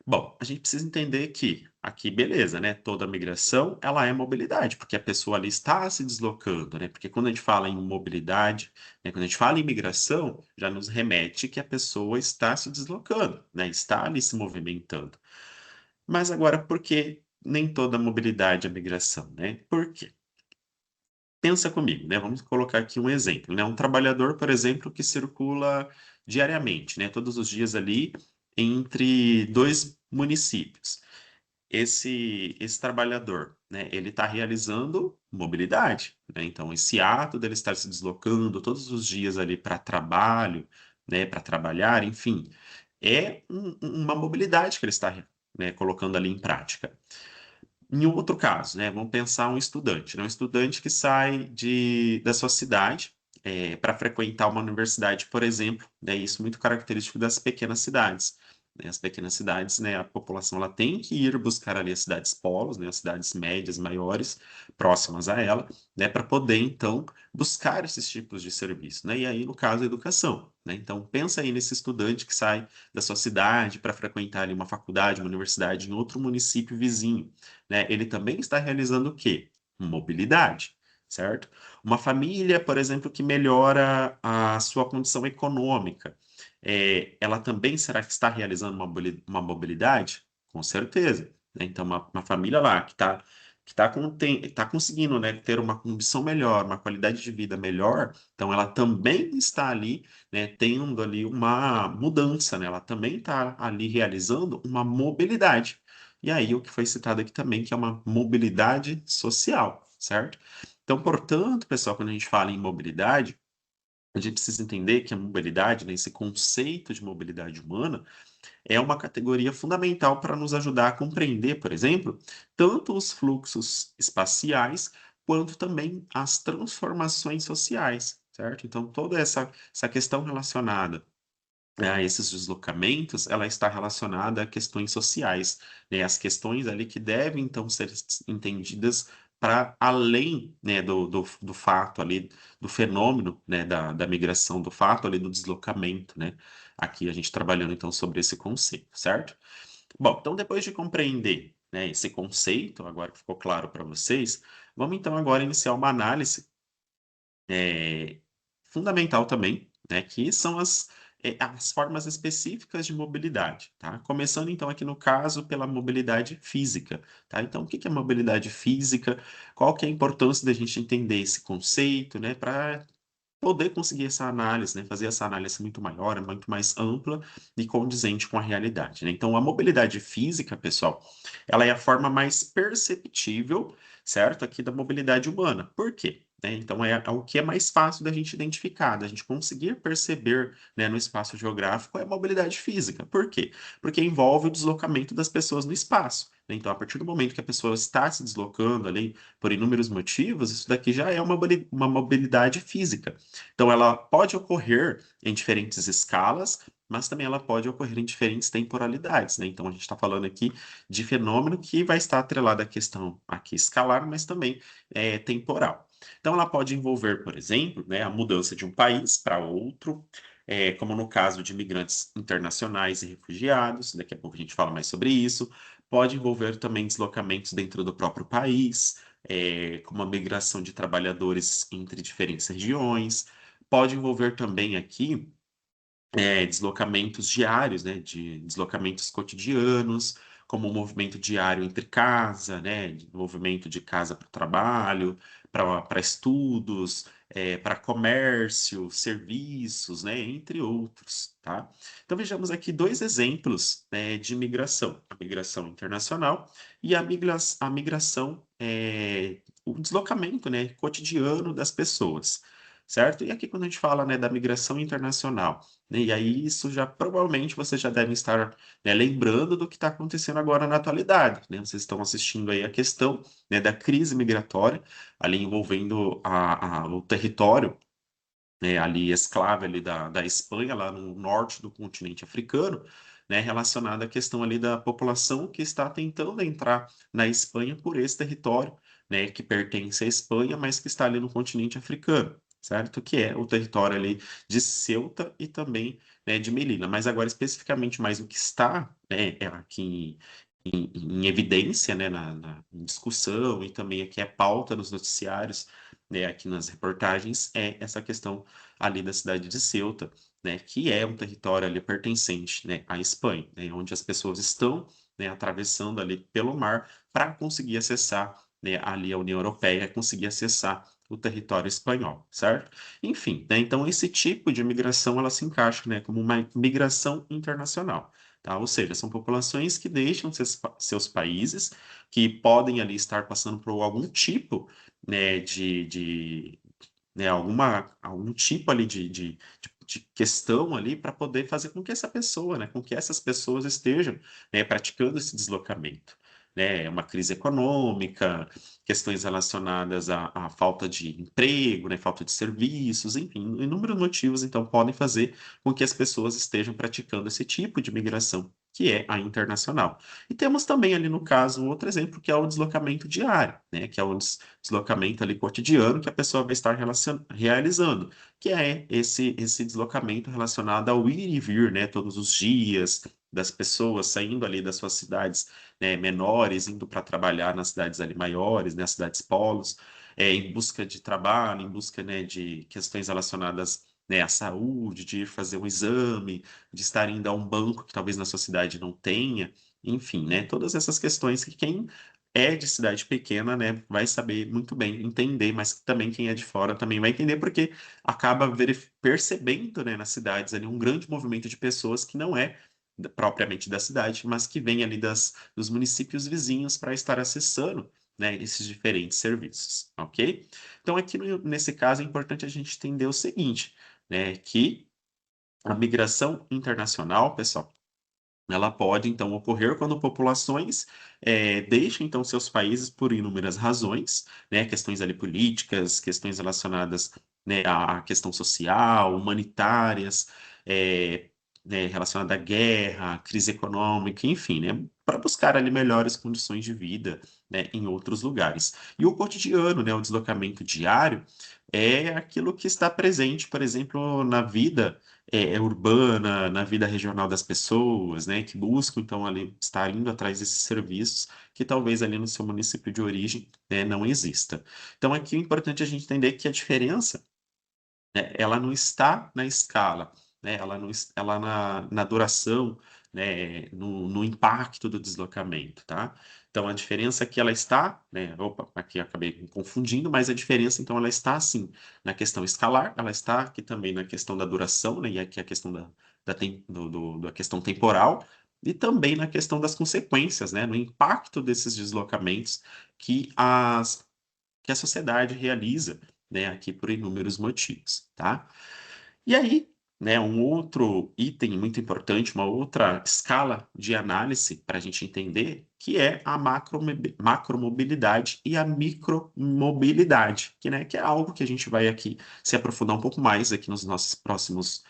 Bom, a gente precisa entender que aqui, beleza, né? Toda migração, ela é mobilidade, porque a pessoa ali está se deslocando, né? Porque quando a gente fala em mobilidade, né? Quando a gente fala em migração, já nos remete que a pessoa está se deslocando, né? Está ali se movimentando. Mas agora, por que nem toda mobilidade é migração, né? Por quê? Pensa comigo, né? Vamos colocar aqui um exemplo, né? Um trabalhador, por exemplo, que circula diariamente, né? Todos os dias ali entre dois municípios. Esse trabalhador, né? Ele está realizando mobilidade, né? Então, esse ato dele estar se deslocando todos os dias ali para trabalho, né? Para trabalhar, enfim, é uma mobilidade que ele está, né, colocando ali em prática. Em outro caso, né, vamos pensar um estudante, né, um estudante que sai da sua cidade para frequentar uma universidade, por exemplo, né, isso muito característico das pequenas cidades. Né, as pequenas cidades, né, a população ela tem que ir buscar ali as cidades polos, né, as cidades médias, maiores, próximas a ela, né, para poder, então, buscar esses tipos de serviço, né, e aí, no caso, a educação, né, então, pensa aí nesse estudante que sai da sua cidade para frequentar ali uma faculdade, uma universidade em outro município vizinho, né, ele também está realizando o quê? Mobilidade, certo? Uma família, por exemplo, que melhora a sua condição econômica, ela também será que está realizando uma mobilidade? Com certeza. Né? Então, uma família lá que tá conseguindo, né, ter uma condição melhor, uma qualidade de vida melhor, então ela também está ali, né, tendo ali uma mudança, né? Ela também está ali realizando uma mobilidade. E aí, o que foi citado aqui também, que é uma mobilidade social, certo? Então, portanto, pessoal, quando a gente fala em mobilidade, a gente precisa entender que a mobilidade, né, esse conceito de mobilidade humana, é uma categoria fundamental para nos ajudar a compreender, por exemplo, tanto os fluxos espaciais, quanto também as transformações sociais, certo? Então, toda essa questão relacionada a esses deslocamentos, ela está relacionada a questões sociais, né? As questões ali que devem, então, ser entendidas para além, né, do fato ali, do fenômeno, né, da migração, do fato ali do deslocamento, né? Aqui a gente trabalhando, então, sobre esse conceito, certo? Bom, então, depois de compreender, né, esse conceito, agora que ficou claro para vocês, vamos, então, agora iniciar uma análise é, fundamental também, né, que são as formas específicas de mobilidade, tá? Começando então aqui no caso pela mobilidade física, tá? Então, o que que é mobilidade física? Qual que é a importância da gente entender esse conceito, né, para poder conseguir essa análise, né, fazer essa análise muito maior, muito mais ampla e condizente com a realidade, né? Então, a mobilidade física, pessoal, ela é a forma mais perceptível, certo? Aqui da mobilidade humana. Por quê? Né? Então, é o que é mais fácil da gente identificar, da gente conseguir perceber, né, no espaço geográfico é a mobilidade física. Por quê? Porque envolve o deslocamento das pessoas no espaço. Né? Então, a partir do momento que a pessoa está se deslocando ali por inúmeros motivos, isso daqui já é uma mobilidade física. Então, ela pode ocorrer em diferentes escalas, mas também ela pode ocorrer em diferentes temporalidades, né? Então, a gente está falando aqui de fenômeno que vai estar atrelado à questão aqui escalar, mas também temporal. Então, ela pode envolver, por exemplo, né, a mudança de um país para outro, como no caso de migrantes internacionais e refugiados, daqui a pouco a gente fala mais sobre isso. Pode envolver também deslocamentos dentro do próprio país, como a migração de trabalhadores entre diferentes regiões. Pode envolver também aqui deslocamentos diários, né, de deslocamentos cotidianos, como o movimento diário entre casa, né, movimento de casa para o trabalho, para estudos, para comércio, serviços, né, entre outros, tá? Então vejamos aqui dois exemplos, né, de migração: a migração internacional e a migração, o deslocamento, né, cotidiano das pessoas. Certo? E aqui, quando a gente fala, né, da migração internacional, né, e aí isso já provavelmente vocês já devem estar, né, lembrando do que está acontecendo agora na atualidade, né? Vocês estão assistindo aí a questão, né, da crise migratória, ali envolvendo o território, né, ali escravo ali da Espanha, lá no norte do continente africano, né, relacionada à questão ali da população que está tentando entrar na Espanha por esse território, né, que pertence à Espanha, mas que está ali no continente africano, certo? Que é o território ali de Ceuta e também, né, de Melilla. Mas agora especificamente mais o que está, né, aqui em evidência, né, na discussão e também aqui é pauta nos noticiários, né, aqui nas reportagens, é essa questão ali da cidade de Ceuta, né, que é um território ali pertencente, né, à Espanha, né, onde as pessoas estão, né, atravessando ali pelo mar para conseguir acessar, né, ali a União Europeia, conseguir acessar o território espanhol, certo? Enfim, né, então esse tipo de migração ela se encaixa, né, como uma migração internacional. Tá? Ou seja, são populações que deixam seus países, que podem ali estar passando por algum tipo, né, né, algum tipo ali de questão ali para poder fazer com que essa pessoa, né, com que essas pessoas estejam, né, praticando esse deslocamento. né, uma crise econômica, questões relacionadas à falta de emprego, né, falta de serviços, enfim, inúmeros motivos, então, podem fazer com que as pessoas estejam praticando esse tipo de migração, que é a internacional. E temos também ali, no caso, um outro exemplo, que é o deslocamento diário, né, que é o deslocamento ali cotidiano que a pessoa vai estar realizando, que é esse deslocamento relacionado ao ir e vir, né, todos os dias, das pessoas saindo ali das suas cidades, né, menores, indo para trabalhar nas cidades ali maiores, nas cidades polos, em busca de trabalho, em busca, né, de questões relacionadas, né, à saúde, de ir fazer um exame, de estar indo a um banco que talvez na sua cidade não tenha, enfim, né, todas essas questões que quem é de cidade pequena, né, vai saber muito bem entender, mas também quem é de fora também vai entender, porque acaba percebendo, né, nas cidades ali um grande movimento de pessoas que não é propriamente da cidade, mas que vem ali dos municípios vizinhos para estar acessando, né, esses diferentes serviços, ok? Então, aqui nesse caso, é importante a gente entender o seguinte, né, que a migração internacional, pessoal, ela pode, então, ocorrer quando populações deixam, então, seus países por inúmeras razões, né, questões ali políticas, questões relacionadas, né, à questão social, humanitárias, eh, né, relacionada à guerra, crise econômica, enfim, né, para buscar ali melhores condições de vida, né, em outros lugares. E o cotidiano, né, o deslocamento diário, é aquilo que está presente, por exemplo, na vida urbana, na vida regional das pessoas, né, que buscam então ali estar indo atrás desses serviços que talvez ali no seu município de origem, né, não exista. Então aqui é importante a gente entender que a diferença, né, ela não está na escala, né, ela não es ela na duração, né, no impacto do deslocamento, tá. Então a diferença que ela está, né, opa, aqui acabei me confundindo, mas a diferença então ela está sim na questão escalar, ela está aqui também na questão da duração, né, e aqui a questão da tem da questão temporal, e também na questão das consequências, né, no impacto desses deslocamentos que a sociedade realiza, né, aqui por inúmeros motivos, tá? E aí, né, um outro item muito importante, uma outra escala de análise para a gente entender, que é a macromobilidade e a micromobilidade, que, né, que é algo que a gente vai aqui se aprofundar um pouco mais aqui nos nossos próximos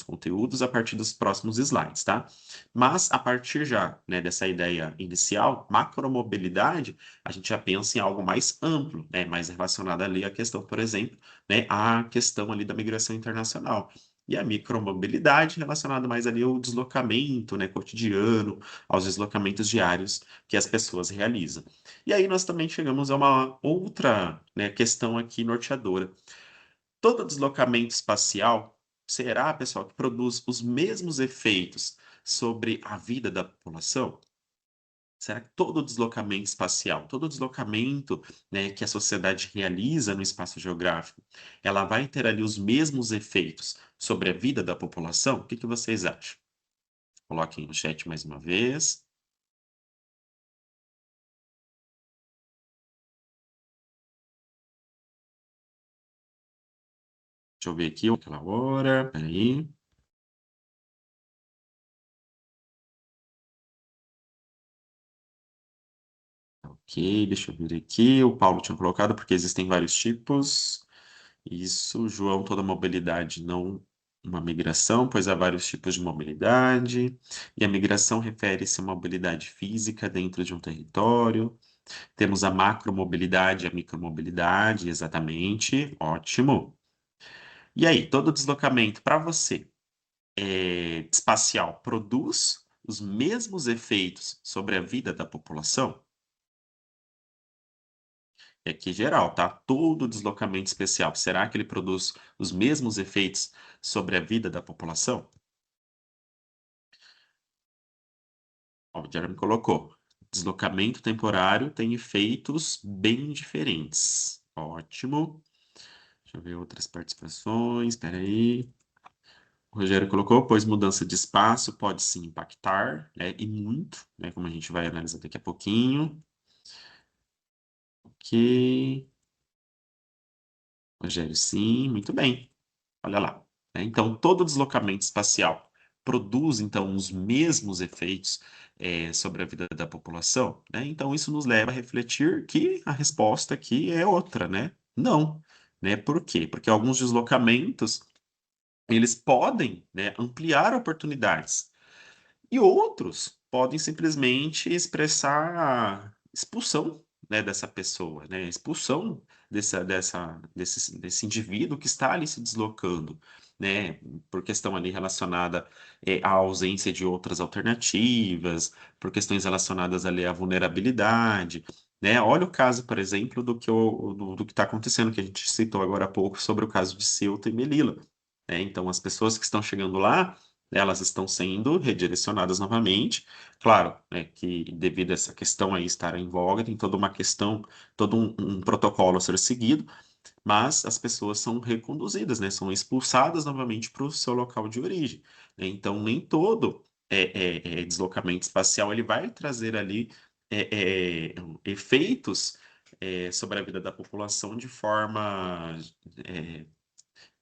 conteúdos, a partir dos próximos slides, tá? Mas a partir já, né, dessa ideia inicial, macromobilidade, a gente já pensa em algo mais amplo, né, mais relacionado ali à questão, por exemplo, né, a questão ali da migração internacional. E a micromobilidade relacionada mais ali ao deslocamento, né, cotidiano, aos deslocamentos diários que as pessoas realizam. E aí nós também chegamos a uma outra, né, questão aqui norteadora. Todo deslocamento espacial será, pessoal, que produz os mesmos efeitos sobre a vida da população? Será que todo deslocamento espacial, todo deslocamento, né, que a sociedade realiza no espaço geográfico, ela vai ter ali os mesmos efeitos sobre a vida da população? O que que vocês acham? Coloquem no chat mais uma vez. Deixa eu ver aqui aquela hora. Espera aí. Ok, deixa eu ver aqui. O Paulo tinha colocado porque existem vários tipos. Isso, João, toda mobilidade não uma migração, pois há vários tipos de mobilidade, e a migração refere-se à mobilidade física dentro de um território. Temos a macromobilidade e a micromobilidade, exatamente, ótimo. E aí, todo deslocamento para você espacial produz os mesmos efeitos sobre a vida da população? É aqui geral, tá? Todo deslocamento especial, será que ele produz os mesmos efeitos sobre a vida da população? Ó, o Jeremy colocou. Deslocamento temporário tem efeitos bem diferentes. Ótimo. Deixa eu ver outras participações. Espera aí. O Rogério colocou, pois mudança de espaço pode sim impactar, né? E muito, né? Como a gente vai analisar daqui a pouquinho. Ok. Rogério, sim, muito bem. Olha lá, né. Então, todo deslocamento espacial produz, então, os mesmos efeitos, sobre a vida da população, né? Então, isso nos leva a refletir que a resposta aqui é outra, né? Não, né? Por quê? Porque alguns deslocamentos, eles podem, né, ampliar oportunidades, e outros podem simplesmente expressar a expulsão, né, dessa pessoa, né, expulsão desse indivíduo que está ali se deslocando, né, por questão ali relacionada à ausência de outras alternativas, por questões relacionadas ali à vulnerabilidade, né? Olha o caso, por exemplo, do que está acontecendo, que a gente citou agora há pouco sobre o caso de Ceuta e Melilla, né? Então, as pessoas que estão chegando lá, elas estão sendo redirecionadas novamente. Claro, né, que devido a essa questão aí estar em voga, tem toda uma questão, todo um protocolo a ser seguido, mas as pessoas são reconduzidas, né, são expulsadas novamente para o seu local de origem, né? Então, nem todo deslocamento espacial ele vai trazer ali efeitos sobre a vida da população de forma é,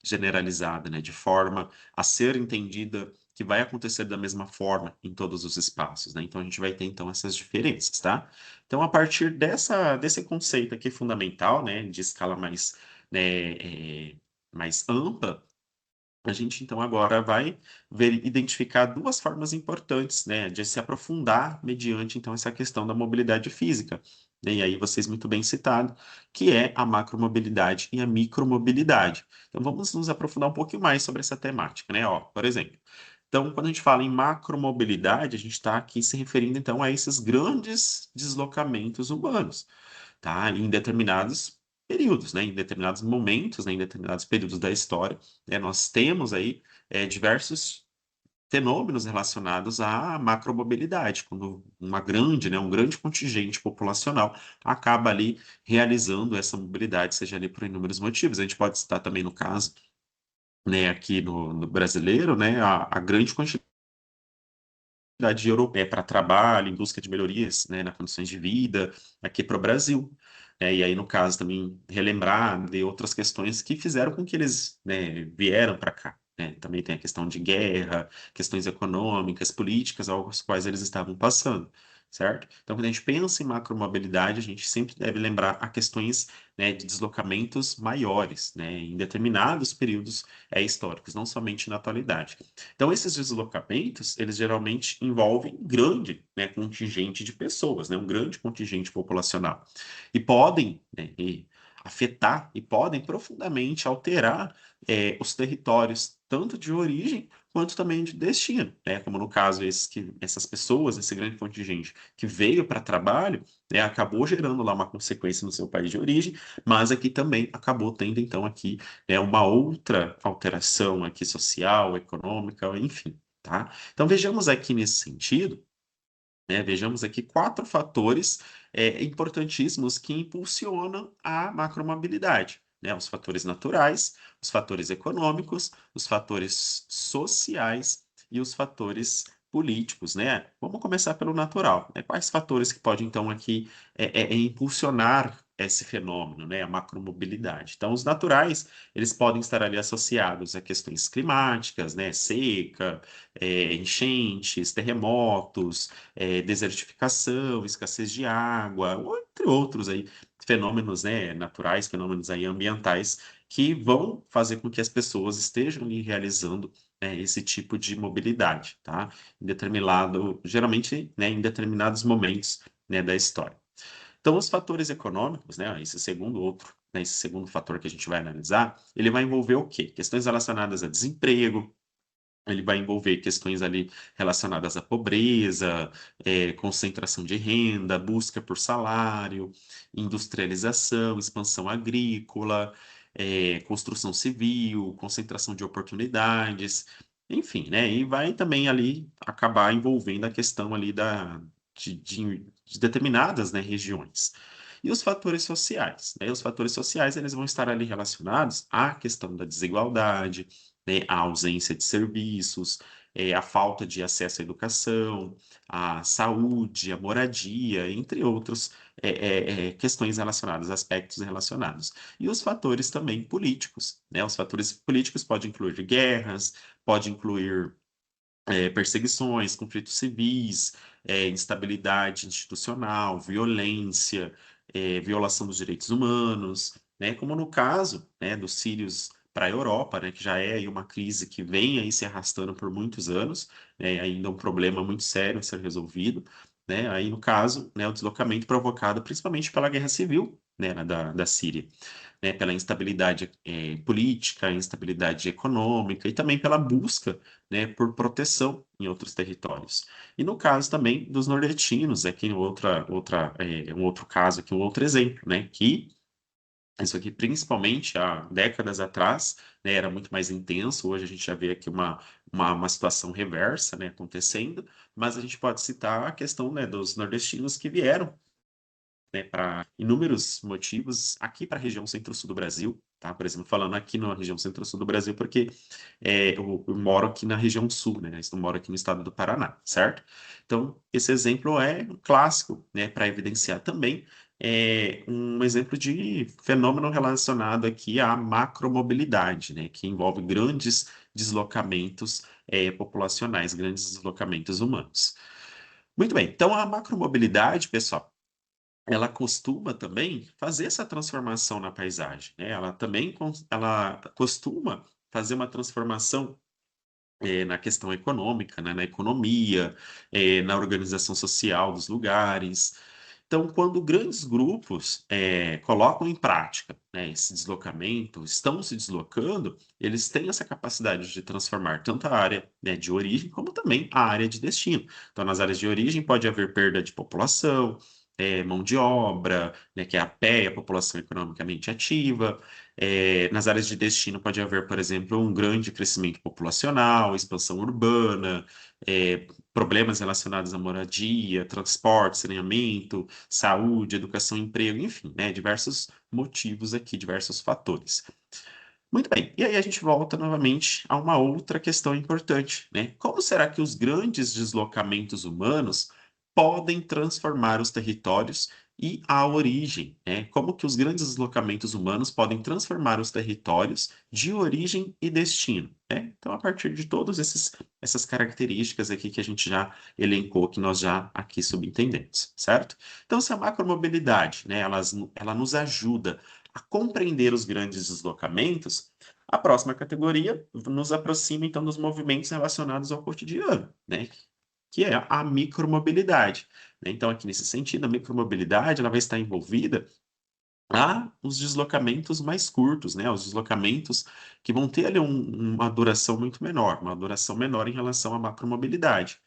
generalizada, né, de forma a ser entendida que vai acontecer da mesma forma em todos os espaços, né? Então a gente vai ter então essas diferenças, tá? Então a partir desse conceito aqui fundamental, né, de escala mais, né, mais ampla, a gente então agora vai identificar duas formas importantes, né, de se aprofundar mediante então essa questão da mobilidade física, né. E aí vocês muito bem citado, que é a macromobilidade e a micromobilidade. Então vamos nos aprofundar um pouquinho mais sobre essa temática, né? Ó, por exemplo, então quando a gente fala em macromobilidade, a gente está aqui se referindo então a esses grandes deslocamentos humanos, tá? Em determinados períodos, né? Em determinados momentos, né? Em determinados períodos da história, né? Nós temos aí diversos fenômenos relacionados à macromobilidade, quando um grande contingente populacional acaba ali realizando essa mobilidade, seja ali por inúmeros motivos. A gente pode citar também no caso, né, aqui no brasileiro, né, a grande quantidade europeia para trabalho, em busca de melhorias, né, nas condições de vida aqui para o Brasil. E aí, no caso, também relembrar de outras questões que fizeram com que eles, né, vieram para cá, né? Também tem a questão de guerra, questões econômicas, políticas, aos quais eles estavam passando, certo? Então, quando a gente pensa em macromobilidade, a gente sempre deve lembrar a questões, né, de deslocamentos maiores, né, em determinados períodos históricos, não somente na atualidade. Então, esses deslocamentos, eles geralmente envolvem grande, né, contingente de pessoas, né, um grande contingente populacional. E podem, né, afetar e podem profundamente alterar os territórios, tanto de origem quanto também de destino, né? Como no caso, essas pessoas, esse grande contingente que veio para trabalho, né, acabou gerando lá uma consequência no seu país de origem, mas aqui também acabou tendo, então, aqui uma outra alteração aqui social, econômica, enfim, tá? Então vejamos aqui nesse sentido, né, vejamos aqui quatro fatores importantíssimos que impulsionam a macromobilidade, né? Os fatores naturais, os fatores econômicos, os fatores sociais e os fatores políticos, né? Vamos começar pelo natural, né? Quais fatores que podem, então, aqui impulsionar esse fenômeno, né? A macromobilidade. Então, os naturais, eles podem estar ali associados a questões climáticas, né? Seca, enchentes, terremotos, desertificação, escassez de água, entre outros aí fenômenos, né, naturais, fenômenos aí ambientais que vão fazer com que as pessoas estejam ali realizando, né, esse tipo de mobilidade, tá? Geralmente, né, em determinados momentos, né, da história. Então, os fatores econômicos, né, esse segundo fator que a gente vai analisar, ele vai envolver o quê? Questões relacionadas a desemprego, ele vai envolver questões ali relacionadas à pobreza, concentração de renda, busca por salário, industrialização, expansão agrícola, construção civil, concentração de oportunidades, enfim, né? E vai também ali acabar envolvendo a questão ali de determinadas, né, regiões. E os fatores sociais, né? Os fatores sociais, eles vão estar ali relacionados à questão da desigualdade, né, a ausência de serviços, a falta de acesso à educação, à saúde, à moradia, entre outros questões relacionadas, aspectos relacionados. E os fatores também políticos, né? Os fatores políticos podem incluir guerras, pode incluir perseguições, conflitos civis, instabilidade institucional, violência, violação dos direitos humanos, né, como no caso, né, dos sírios para a Europa, né, que já é aí uma crise que vem aí se arrastando por muitos anos, né, ainda um problema muito sério a ser resolvido, né, aí no caso, né, o deslocamento provocado principalmente pela guerra civil, né, da Síria, né, pela instabilidade política, instabilidade econômica e também pela busca, né, por proteção em outros territórios. E no caso também dos nordestinos, aqui um outro caso, aqui um outro exemplo, né, que isso aqui, principalmente há décadas atrás, né, era muito mais intenso. Hoje a gente já vê aqui uma situação reversa, né, acontecendo, mas a gente pode citar a questão, né, dos nordestinos que vieram, né, para inúmeros motivos aqui para a região centro-sul do Brasil, tá? Por exemplo, falando aqui na região centro-sul do Brasil, porque eu moro aqui na região sul, né? Eu moro aqui no estado do Paraná, certo? Então, esse exemplo é um clássico, né, para evidenciar também um exemplo de fenômeno relacionado aqui à macromobilidade, né, que envolve grandes deslocamentos populacionais, grandes deslocamentos humanos. Muito bem, então a macromobilidade, pessoal, ela costuma também fazer essa transformação na paisagem, né? Ela também ela costuma fazer uma transformação na questão econômica, né? Na economia, na organização social dos lugares. Então, quando grandes grupos colocam em prática, né, esse deslocamento, estão se deslocando, eles têm essa capacidade de transformar tanto a área, né, de origem, como também a área de destino. Então, nas áreas de origem pode haver perda de população, mão de obra, né, que é a PEA, a população economicamente ativa. Nas áreas de destino pode haver, por exemplo, um grande crescimento populacional, expansão urbana, problemas relacionados à moradia, transporte, saneamento, saúde, educação, emprego, enfim, né, diversos motivos aqui, diversos fatores. Muito bem, e aí a gente volta novamente a uma outra questão importante, né? Como será que os grandes deslocamentos humanos podem transformar os territórios e a origem, né? Como que os grandes deslocamentos humanos podem transformar os territórios de origem e destino, né? Então, a partir de todas essas características aqui que a gente já elencou, que nós já aqui subentendemos, certo? Então, se a macromobilidade, né, ela nos ajuda a compreender os grandes deslocamentos, a próxima categoria nos aproxima então dos movimentos relacionados ao cotidiano, né? Que é a micromobilidade, né? Então, aqui nesse sentido, a micromobilidade ela vai estar envolvida os deslocamentos mais curtos, né? Os deslocamentos que vão ter ali uma duração muito menor, uma duração menor em relação à macromobilidade.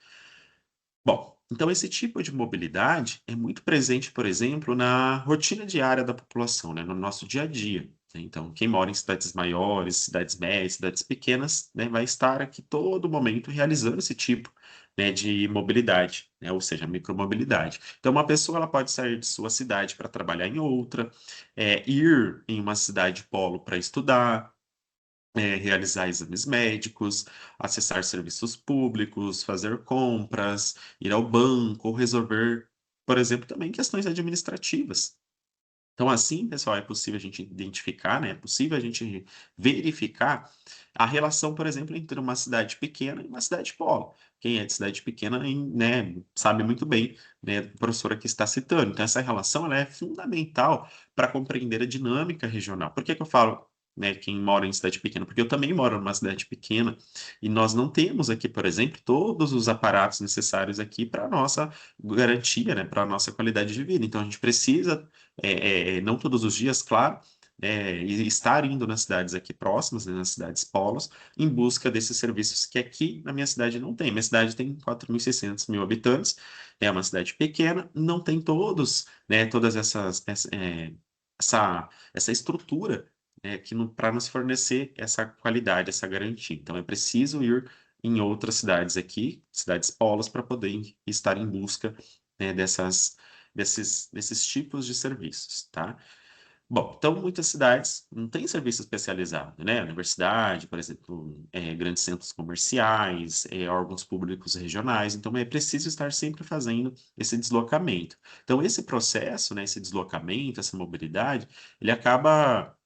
Bom, então esse tipo de mobilidade é muito presente, por exemplo, na rotina diária da população, né, no nosso dia a dia, né? Então, quem mora em cidades maiores, cidades médias, cidades pequenas, né, vai estar aqui todo momento realizando esse tipo, né, de mobilidade, né, ou seja, micromobilidade. Então, uma pessoa ela pode sair de sua cidade para trabalhar em outra, ir em uma cidade polo para estudar, realizar exames médicos, acessar serviços públicos, fazer compras, ir ao banco ou resolver, por exemplo, também questões administrativas. Então, assim, pessoal, é possível a gente identificar, né? É possível a gente verificar a relação, por exemplo, entre uma cidade pequena e uma cidade polo. Quem é de cidade pequena, né, sabe muito bem, né, a professora que está citando. Então, essa relação ela é fundamental para compreender a dinâmica regional. Por que que eu falo, né, quem mora em cidade pequena? Porque eu também moro numa cidade pequena e nós não temos aqui, por exemplo, todos os aparatos necessários aqui para a nossa garantia, né, para a nossa qualidade de vida. Então, a gente precisa não todos os dias, claro, e estar indo nas cidades aqui próximas, né, nas cidades polos, em busca desses serviços que aqui na minha cidade não tem. Minha cidade tem 4.600 habitantes, é uma cidade pequena, não tem todos, né, todas essa estrutura, né, que para nos fornecer essa qualidade, essa garantia. Então, é preciso ir em outras cidades aqui, cidades polos, para poder estar em busca, né, desses tipos de serviços, tá? Bom, então muitas cidades não têm serviço especializado, né? Universidade, por exemplo, grandes centros comerciais, órgãos públicos regionais, então é preciso estar sempre fazendo esse deslocamento. Então esse processo, né, esse deslocamento, essa mobilidade, ele acaba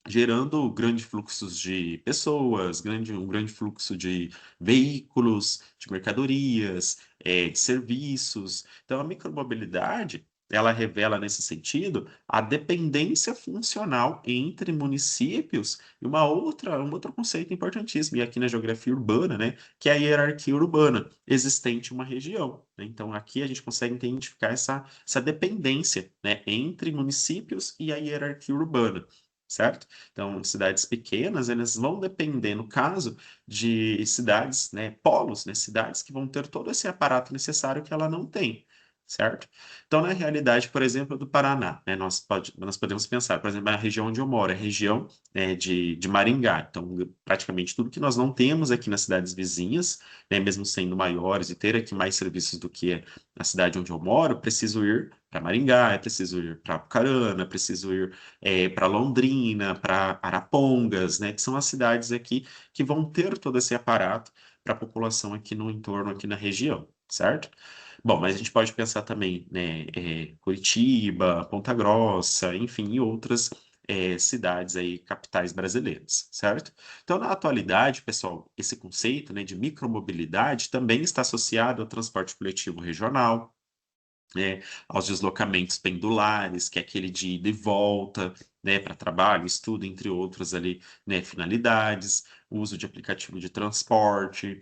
gerando grandes fluxos de pessoas, um grande fluxo de veículos, de mercadorias, de serviços. Então, a micromobilidade, ela revela, nesse sentido, a dependência funcional entre municípios e um outro conceito importantíssimo, e aqui na geografia urbana, né, que é a hierarquia urbana existente em uma região, né? Então, aqui a gente consegue identificar essa dependência, né, entre municípios e a hierarquia urbana, certo? Então, cidades pequenas, elas vão depender, no caso, de cidades, né, polos, né, cidades que vão ter todo esse aparato necessário que ela não tem, certo? Então, na realidade, por exemplo, do Paraná, né, nós podemos pensar, por exemplo, na região onde eu moro, é a região, né, de Maringá. Então, praticamente tudo que nós não temos aqui nas cidades vizinhas, né, mesmo sendo maiores e ter aqui mais serviços do que a cidade onde eu moro, preciso ir para Maringá, é preciso ir para Apucarana, é preciso ir para Londrina, para Arapongas, né, que são as cidades aqui que vão ter todo esse aparato para a população aqui no entorno, aqui na região, certo? Bom, mas a gente pode pensar também, né, Curitiba, Ponta Grossa, enfim, e outras cidades aí, capitais brasileiras, certo? Então, na atualidade, pessoal, esse conceito, né, de micromobilidade também está associado ao transporte coletivo regional, aos deslocamentos pendulares, que é aquele de ida e volta, né, para trabalho, estudo, entre outras ali, né, finalidades, o uso de aplicativo de transporte,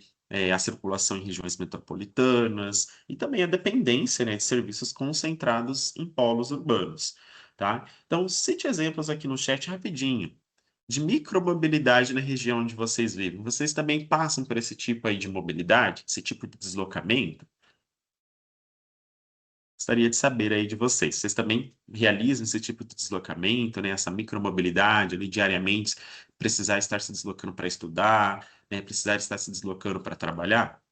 a circulação em regiões metropolitanas e também a dependência, né, de serviços concentrados em polos urbanos, tá? Então, cite exemplos aqui no chat rapidinho de micromobilidade na região onde vocês vivem. Vocês também passam por esse tipo aí de mobilidade, esse tipo de deslocamento? Gostaria de saber aí de vocês. Vocês também realizam esse tipo de deslocamento, né? Essa micromobilidade ali diariamente, precisar estar se deslocando para estudar, né? Precisar estar se deslocando para trabalhar?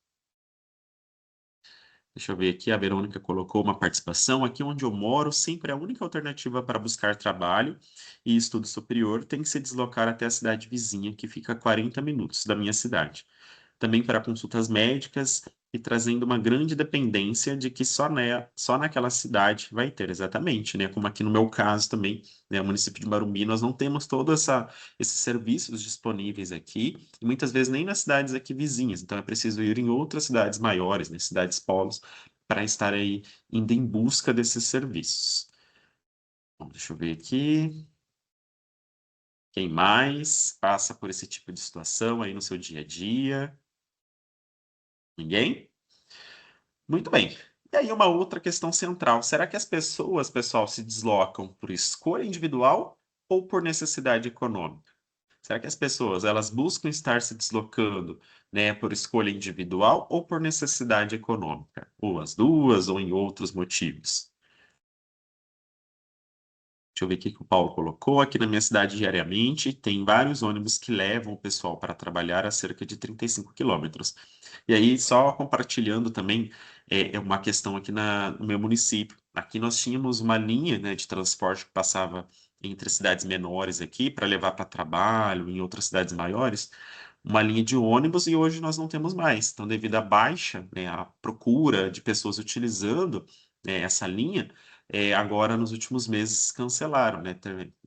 Deixa eu ver aqui, a Verônica colocou uma participação. Aqui onde eu moro, sempre a única alternativa para buscar trabalho e estudo superior tem que se deslocar até a cidade vizinha, que fica a 40 minutos da minha cidade. Também para consultas médicas e trazendo uma grande dependência de que só naquela cidade vai ter, exatamente, né? Como aqui no meu caso também, né, o município de Marumbi, nós não temos todos esses serviços disponíveis aqui, e muitas vezes nem nas cidades aqui vizinhas, então é preciso ir em outras cidades maiores, né, cidades polos, para estar aí indo em busca desses serviços. Bom, deixa eu ver aqui. Quem mais passa por esse tipo de situação aí no seu dia a dia? Ninguém? Muito bem. E aí, uma outra questão central: será que as pessoas, pessoal, se deslocam por escolha individual ou por necessidade econômica? Será que as pessoas elas buscam estar se deslocando, né, por escolha individual ou por necessidade econômica? Ou as duas, ou em outros motivos? Deixa eu ver o que que o Paulo colocou. Aqui na minha cidade, diariamente, tem vários ônibus que levam o pessoal para trabalhar a cerca de 35 quilômetros. E aí, só compartilhando também, é uma questão aqui no meu município. Aqui nós tínhamos uma linha, né, de transporte que passava entre cidades menores aqui para levar para trabalho, em outras cidades maiores, uma linha de ônibus, e hoje nós não temos mais. Então, devido à baixa, né, à procura de pessoas utilizando, essa linha, agora nos últimos meses cancelaram, né,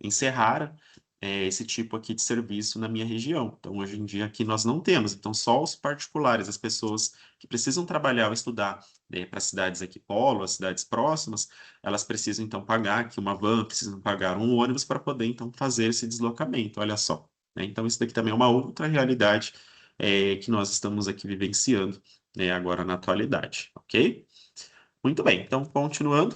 encerraram esse tipo aqui de serviço na minha região. Então, hoje em dia aqui nós não temos. Então, só os particulares, as pessoas que precisam trabalhar ou estudar, né, para cidades aqui polo, as cidades próximas, elas precisam então pagar aqui uma van, precisam pagar um ônibus para poder então fazer esse deslocamento. Olha só, né? Então, isso daqui também é uma outra realidade que nós estamos aqui vivenciando, né, agora na atualidade, ok? Muito bem, então, continuando.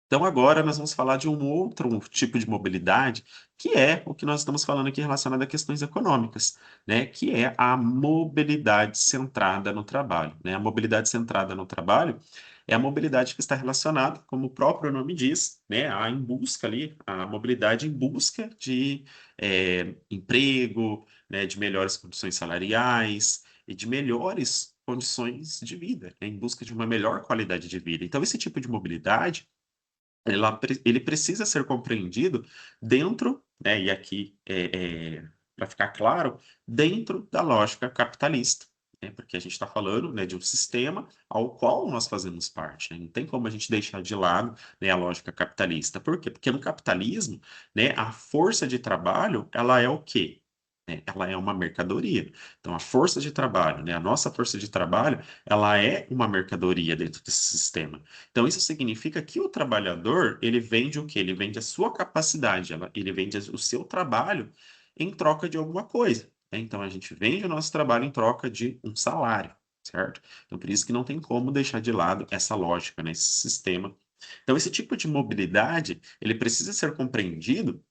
Então, agora nós vamos falar de um outro tipo de mobilidade, que é o que nós estamos falando aqui relacionado a questões econômicas, né? Que é a mobilidade centrada no trabalho, né? A mobilidade centrada no trabalho é a mobilidade que está relacionada, como o próprio nome diz, né? Em busca ali, a mobilidade em busca de emprego, né? De melhores condições salariais e de melhores condições de vida, né? Em busca de uma melhor qualidade de vida. Então, esse tipo de mobilidade ele precisa ser compreendido dentro, né, e aqui para ficar claro, dentro da lógica capitalista, né, porque a gente está falando, né, de um sistema ao qual nós fazemos parte, né, não tem como a gente deixar de lado, né, a lógica capitalista. Por quê? Porque no capitalismo, né, a força de trabalho, ela é o quê? né, ela é uma mercadoria. Então, a força de trabalho, né, a nossa força de trabalho, ela é uma mercadoria dentro desse sistema. Então, isso significa que o trabalhador, ele vende o quê? Ele vende a sua capacidade, ele vende o seu trabalho em troca de alguma coisa, né? Então, a gente vende o nosso trabalho em troca de um salário, certo? Então, por isso que não tem como deixar de lado essa lógica, né, esse sistema. Então, esse tipo de mobilidade, ele precisa ser compreendido,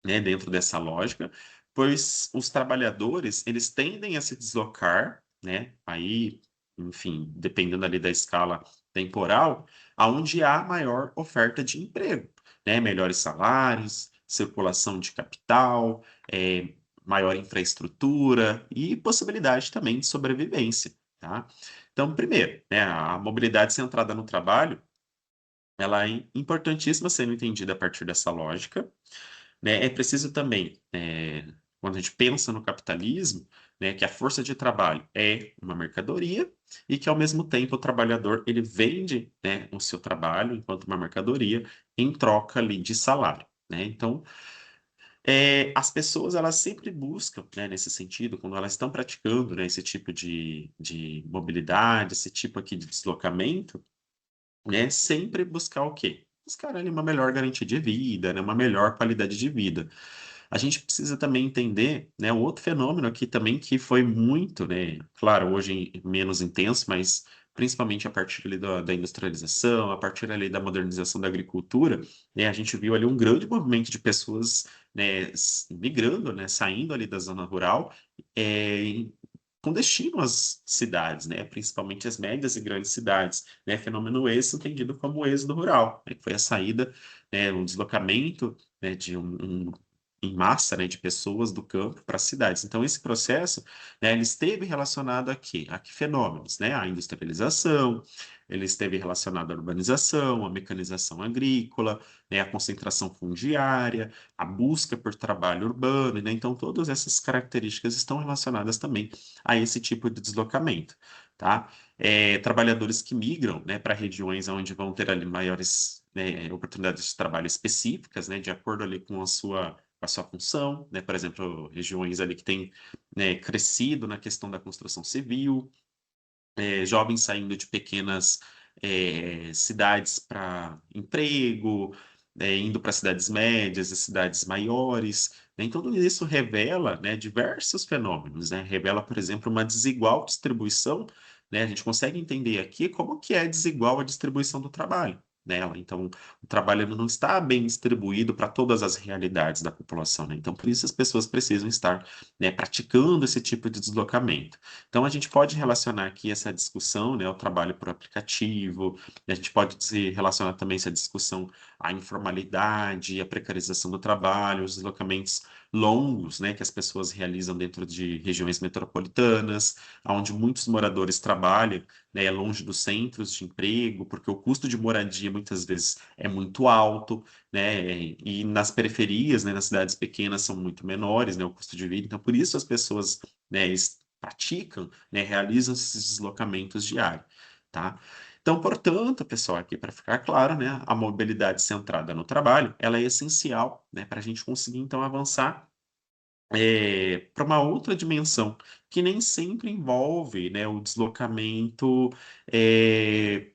né, dentro dessa lógica, pois os trabalhadores, eles tendem a se deslocar, né, aí, enfim, dependendo ali da escala temporal, aonde há maior oferta de emprego, né, melhores salários, circulação de capital, maior infraestrutura e possibilidade também de sobrevivência, tá? Então, primeiro, né, a mobilidade centrada no trabalho, ela é importantíssima sendo entendida a partir dessa lógica, né? É preciso também, quando a gente pensa no capitalismo, né, que a força de trabalho é uma mercadoria e que, ao mesmo tempo, o trabalhador ele vende, né, o seu trabalho enquanto uma mercadoria em troca ali de salário, né? Então, as pessoas elas sempre buscam, né, nesse sentido, quando elas estão praticando, né, esse tipo de mobilidade, esse tipo aqui de deslocamento, né, sempre buscar o quê? Buscar ali uma melhor garantia de vida, né, uma melhor qualidade de vida. A gente precisa também entender, né, um outro fenômeno aqui também que foi muito, né, claro, hoje menos intenso, mas principalmente a partir ali da industrialização, a partir ali da modernização da agricultura, né, a gente viu ali um grande movimento de pessoas, né, migrando, né, saindo ali da zona rural, é, com destino às cidades, né, principalmente as médias e grandes cidades, né, fenômeno esse entendido como êxodo rural, né, que foi a saída, né, um deslocamento, né, de em massa, né, de pessoas do campo para as cidades. Então, esse processo, né, ele esteve relacionado a quê? A que fenômenos, né? A industrialização, ele esteve relacionado à urbanização, à mecanização agrícola, né, à concentração fundiária, à busca por trabalho urbano, né? Então, todas essas características estão relacionadas também a esse tipo de deslocamento, tá? Trabalhadores que migram, né, para regiões onde vão ter ali maiores, né, oportunidades de trabalho específicas, né, de acordo ali com a sua função, né? Por exemplo, regiões ali que têm, né, crescido na questão da construção civil, jovens saindo de pequenas cidades para emprego, indo para cidades médias e cidades maiores, né? Então, tudo isso revela, né, diversos fenômenos, né? Revela, por exemplo, uma desigual distribuição, né? A gente consegue entender aqui como que é desigual a distribuição do trabalho nela. Então, o trabalho ele não está bem distribuído para todas as realidades da população, né? Então, por isso as pessoas precisam estar, né, praticando esse tipo de deslocamento. Então, a gente pode relacionar aqui essa discussão, né, ao trabalho por aplicativo, a gente pode se relacionar também essa discussão à informalidade, à precarização do trabalho, os deslocamentos longos, né, que as pessoas realizam dentro de regiões metropolitanas, onde muitos moradores trabalham, né, longe dos centros de emprego, porque o custo de moradia muitas vezes é muito alto, né, e nas periferias, né, nas cidades pequenas são muito menores, né, o custo de vida, então por isso as pessoas, né, praticam, né, realizam esses deslocamentos diários, tá? Então, portanto, pessoal, aqui para ficar claro, né, a mobilidade centrada no trabalho, ela é essencial, né, para a gente conseguir então avançar para uma outra dimensão que nem sempre envolve, né, o deslocamento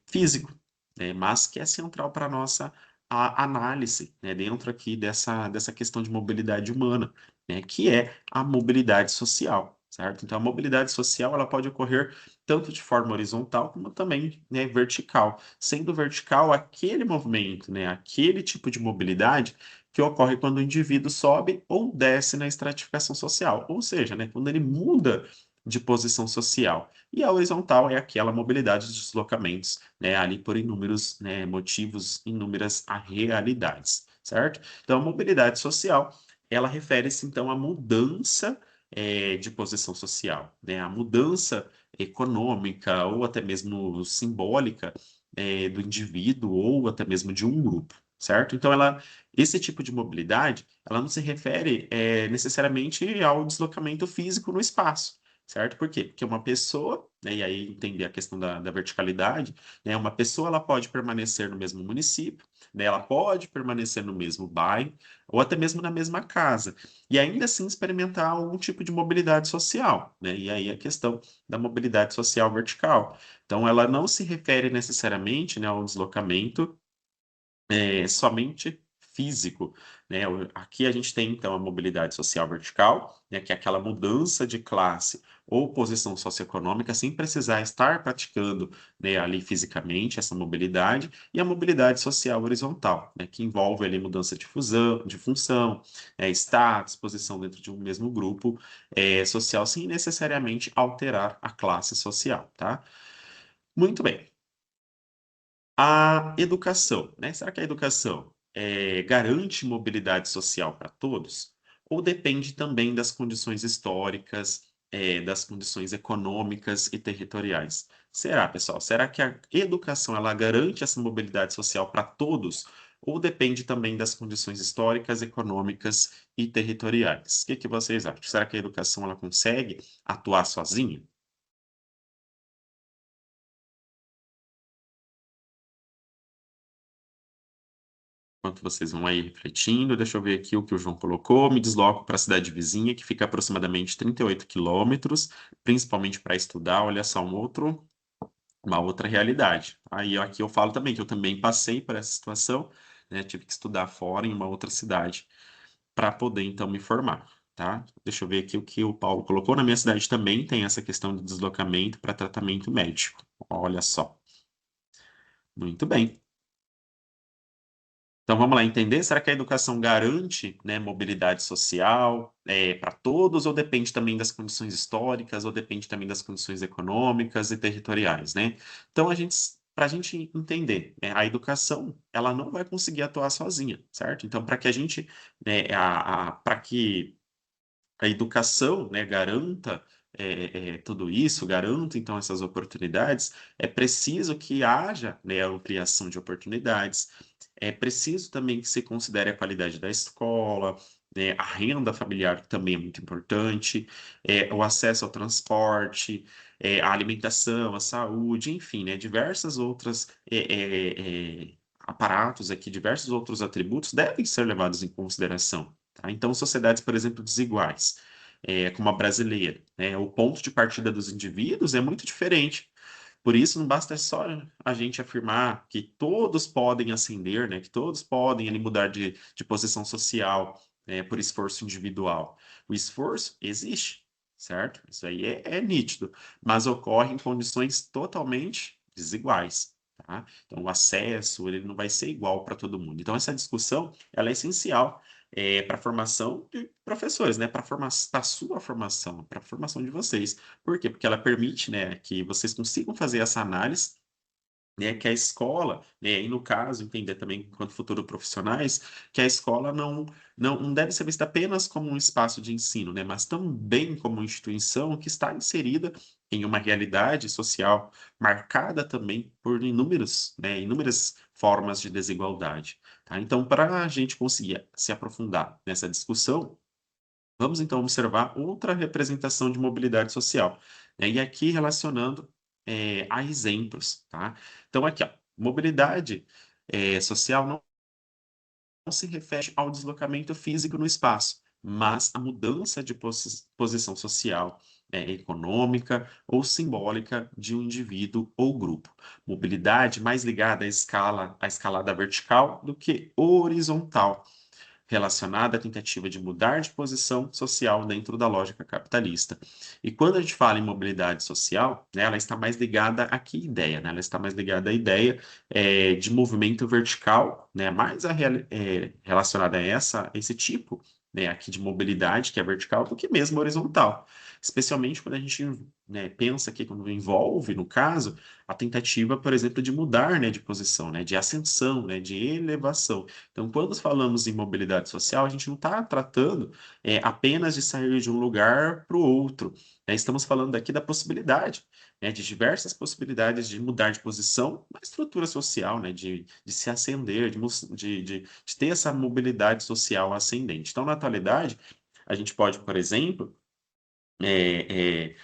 físico, né, mas que é central para a nossa análise, né, dentro aqui dessa questão de mobilidade humana, né, que é a mobilidade social, certo? Então, a mobilidade social ela pode ocorrer tanto de forma horizontal como também, né, vertical. Sendo vertical, aquele movimento, né, aquele tipo de mobilidade que ocorre quando o indivíduo sobe ou desce na estratificação social, ou seja, né, quando ele muda de posição social. E a horizontal é aquela mobilidade de deslocamentos, né, ali por inúmeros, né, motivos, inúmeras realidades, certo? Então, a mobilidade social, ela refere-se, então, à mudança de posição social, né, a mudança econômica ou até mesmo simbólica do indivíduo ou até mesmo de um grupo, certo? Então, esse tipo de mobilidade, ela não se refere necessariamente ao deslocamento físico no espaço, certo? Por quê? Porque uma pessoa, né, e aí entender a questão da verticalidade, né, uma pessoa ela pode permanecer no mesmo município, né, ela pode permanecer no mesmo bairro, ou até mesmo na mesma casa, e ainda assim experimentar algum tipo de mobilidade social, né, e aí a questão da mobilidade social vertical. Então, ela não se refere necessariamente, né, ao deslocamento somente físico, né? Aqui a gente tem, então, a mobilidade social vertical, né, que é aquela mudança de classe ou posição socioeconômica sem precisar estar praticando, né, ali fisicamente essa mobilidade, e a mobilidade social horizontal, né, que envolve ali mudança de função, status, posição dentro de um mesmo grupo social, sem necessariamente alterar a classe social, tá? Muito bem. A educação, né? Será que a educação garante mobilidade social para todos? Ou depende também das condições históricas, das condições econômicas e territoriais? Será, pessoal? Será que a educação ela garante essa mobilidade social para todos? Ou depende também das condições históricas, econômicas e territoriais? O que que vocês acham? Será que a educação ela consegue atuar sozinha? Enquanto vocês vão aí refletindo, deixa eu ver aqui o que o João colocou. Me desloco para a cidade vizinha, que fica aproximadamente 38 quilômetros, principalmente para estudar. Olha só, uma outra realidade. Aí aqui eu falo também que eu também passei por essa situação, né? Tive que estudar fora, em uma outra cidade, para poder então me formar, tá? Deixa eu ver aqui o que o Paulo colocou. Na minha cidade também tem essa questão de deslocamento para tratamento médico. Olha só. Muito bem. Então vamos lá entender, será que a educação garante, né, mobilidade social para todos, ou depende também das condições históricas, ou depende também das condições econômicas e territoriais, né? Então para a gente entender, né, a educação ela não vai conseguir atuar sozinha, certo? Então para que a gente, né, para que a educação, né, garanta tudo isso, garanta então essas oportunidades, é preciso que haja, né, a ampliação de oportunidades, é preciso também que se considere a qualidade da escola, né, a renda familiar também é muito importante, o acesso ao transporte, a alimentação, a saúde, enfim, né, diversas outras aparatos aqui, diversos outros atributos devem ser levados em consideração. Tá? Então, sociedades, por exemplo, desiguais, como a brasileira, né, o ponto de partida dos indivíduos é muito diferente. Por isso, não basta só a gente afirmar que todos podem ascender, né, que todos podem ali, mudar de posição social, por esforço individual. O esforço existe, certo? Isso aí é nítido, mas ocorre em condições totalmente desiguais. Tá? Então, o acesso ele não vai ser igual para todo mundo. Então, essa discussão ela é essencial para a formação de professores, né? Para a sua formação, para a formação de vocês. Por quê? Porque ela permite, né, que vocês consigam fazer essa análise, né, que a escola, né, e no caso, entender também, enquanto futuros profissionais, que a escola não deve ser vista apenas como um espaço de ensino, né, mas também como uma instituição que está inserida em uma realidade social marcada também por inúmeras formas de desigualdade. Tá? Então, para a gente conseguir se aprofundar nessa discussão, vamos então observar outra representação de mobilidade social, né? E aqui relacionando a exemplos, tá? Então aqui, ó, mobilidade social não se refere ao deslocamento físico no espaço, mas à mudança de posição social, econômica ou simbólica de um indivíduo ou grupo. Mobilidade mais ligada à escalada vertical do que horizontal, relacionada à tentativa de mudar de posição social dentro da lógica capitalista. E quando a gente fala em mobilidade social, né, ela está mais ligada a que ideia? Né? Ela está mais ligada à ideia de movimento vertical, né, mais relacionada a esse tipo, né, aqui de mobilidade, que é vertical, do que mesmo horizontal. Especialmente quando a gente, né, pensa aqui, quando envolve, no caso, a tentativa, por exemplo, de mudar, né, de posição, né, de ascensão, né, de elevação. Então, quando falamos em mobilidade social, a gente não está tratando apenas de sair de um lugar para o outro, né? Estamos falando aqui da possibilidade, né, de diversas possibilidades de mudar de posição na estrutura social, né, de se ascender, de ter essa mobilidade social ascendente. Então, na atualidade, a gente pode, por exemplo, é,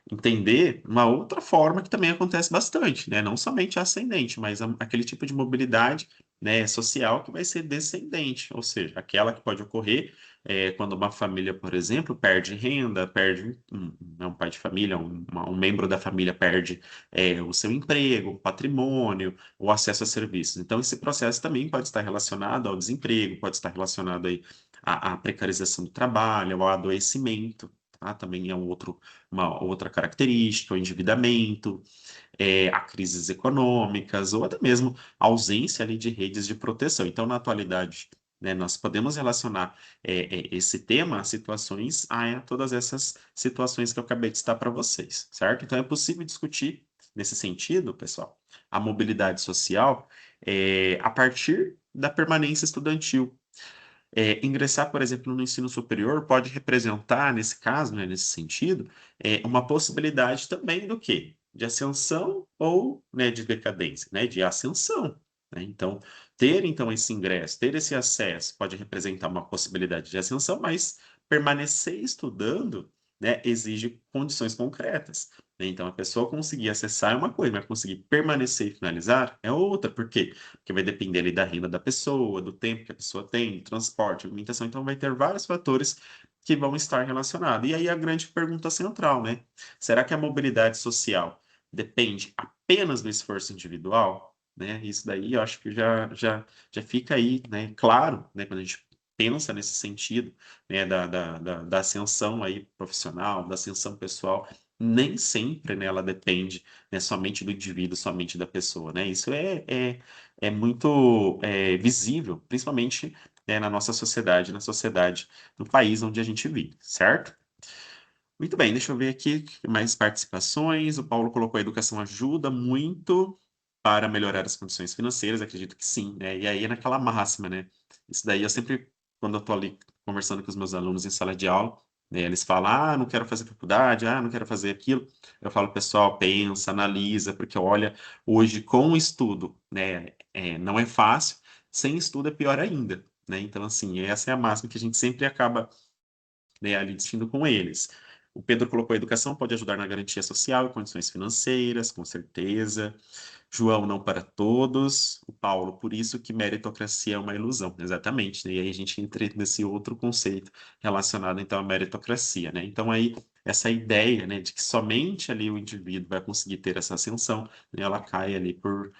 é, entender uma outra forma que também acontece bastante, né? Não somente a ascendente, mas aquele tipo de mobilidade, né, social que vai ser descendente, ou seja, aquela que pode ocorrer quando uma família, por exemplo, perde renda, perde um pai de família, um membro da família perde o seu emprego, o patrimônio, o acesso a serviços. Então, esse processo também pode estar relacionado ao desemprego, pode estar relacionado aí à precarização do trabalho, ao adoecimento, tá? Também é uma outra característica, o endividamento, a crises econômicas ou até mesmo a ausência ali de redes de proteção. Então, na atualidade, né, nós podemos relacionar esse tema a situações, a todas essas situações que eu acabei de citar para vocês, certo? Então, é possível discutir, nesse sentido, pessoal, a mobilidade social a partir da permanência estudantil. Ingressar, por exemplo, no ensino superior pode representar, nesse caso, né, nesse sentido, uma possibilidade também do quê? De ascensão ou, né, de decadência, né, de ascensão, né? Então, ter então esse ingresso, ter esse acesso pode representar uma possibilidade de ascensão, mas permanecer estudando, né, exige condições concretas, né? Então, a pessoa conseguir acessar é uma coisa, mas conseguir permanecer e finalizar é outra. Por quê? Porque vai depender ali da renda da pessoa, do tempo que a pessoa tem, transporte, alimentação, então vai ter vários fatores que vão estar relacionados. E aí a grande pergunta central, né? Será que a mobilidade social depende apenas do esforço individual? Né? Isso daí eu acho que já fica aí, né? Claro, né? Quando a gente pensa nesse sentido, né? Da ascensão aí profissional, da ascensão pessoal, nem sempre, né, ela depende, né, somente do indivíduo, somente da pessoa, né? Isso é muito visível, principalmente na nossa sociedade, na sociedade do país onde a gente vive, certo? Muito bem, deixa eu ver aqui mais participações. O Paulo colocou: a educação ajuda muito para melhorar as condições financeiras, acredito que sim, né? E aí é naquela máxima, né? Isso daí eu sempre, quando eu estou ali conversando com os meus alunos em sala de aula, né, eles falam: ah, não quero fazer faculdade, ah, não quero fazer aquilo. Eu falo: pessoal, pensa, analisa, porque olha, hoje com o estudo, né, não é fácil, sem estudo é pior ainda, né? Então, assim, essa é a máxima que a gente sempre acaba, né, ali discutindo com eles. O Pedro colocou: a educação pode ajudar na garantia social e condições financeiras, com certeza. João: não para todos. O Paulo: por isso que meritocracia é uma ilusão. Exatamente, né? E aí a gente entra nesse outro conceito relacionado, então, à meritocracia, né? Então, aí, essa ideia, né, de que somente ali o indivíduo vai conseguir ter essa ascensão, né, ela cai ali por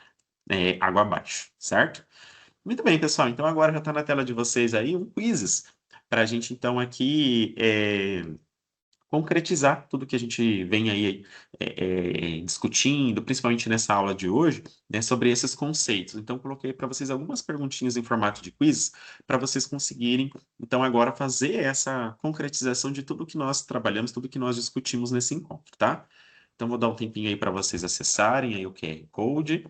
água abaixo, certo? Muito bem, pessoal. Então, agora já está na tela de vocês aí um quizzes para a gente, então, aqui concretizar tudo que a gente vem aí discutindo, principalmente nessa aula de hoje, né, sobre esses conceitos. Então, coloquei para vocês algumas perguntinhas em formato de quiz, para vocês conseguirem, então, agora fazer essa concretização de tudo que nós trabalhamos, tudo que nós discutimos nesse encontro, tá? Então, vou dar um tempinho aí para vocês acessarem aí o QR Code,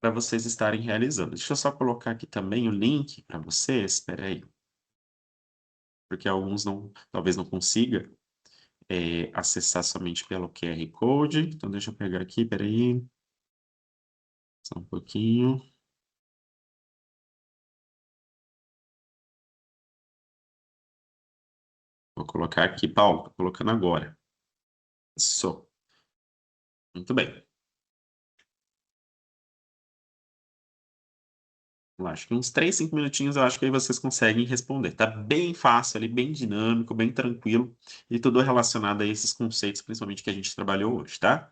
para vocês estarem realizando. Deixa eu só colocar aqui também o link para vocês, espera aí, porque alguns não, talvez não consiga acessar somente pelo QR Code. Então, deixa eu pegar aqui, peraí, só um pouquinho. Vou colocar aqui, Paulo, tô colocando agora. Isso, muito bem. Eu acho que uns 3, 5 minutinhos eu acho que aí vocês conseguem responder. Tá bem fácil ali, bem dinâmico, bem tranquilo e tudo relacionado a esses conceitos, principalmente que a gente trabalhou hoje, tá?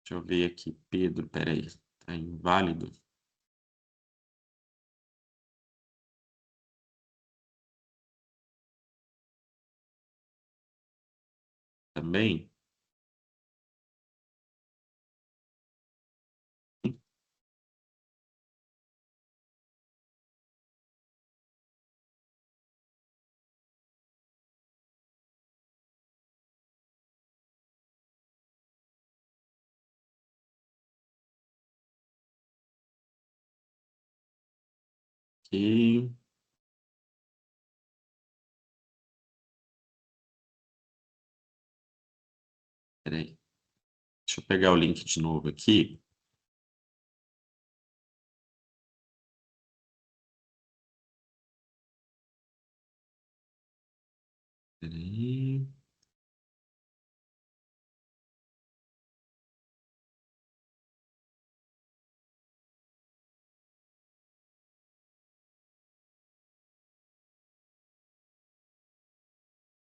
Deixa eu ver aqui, Pedro, peraí, tá inválido também? Aqui, peraí. Deixa eu pegar o link de novo aqui. Peraí.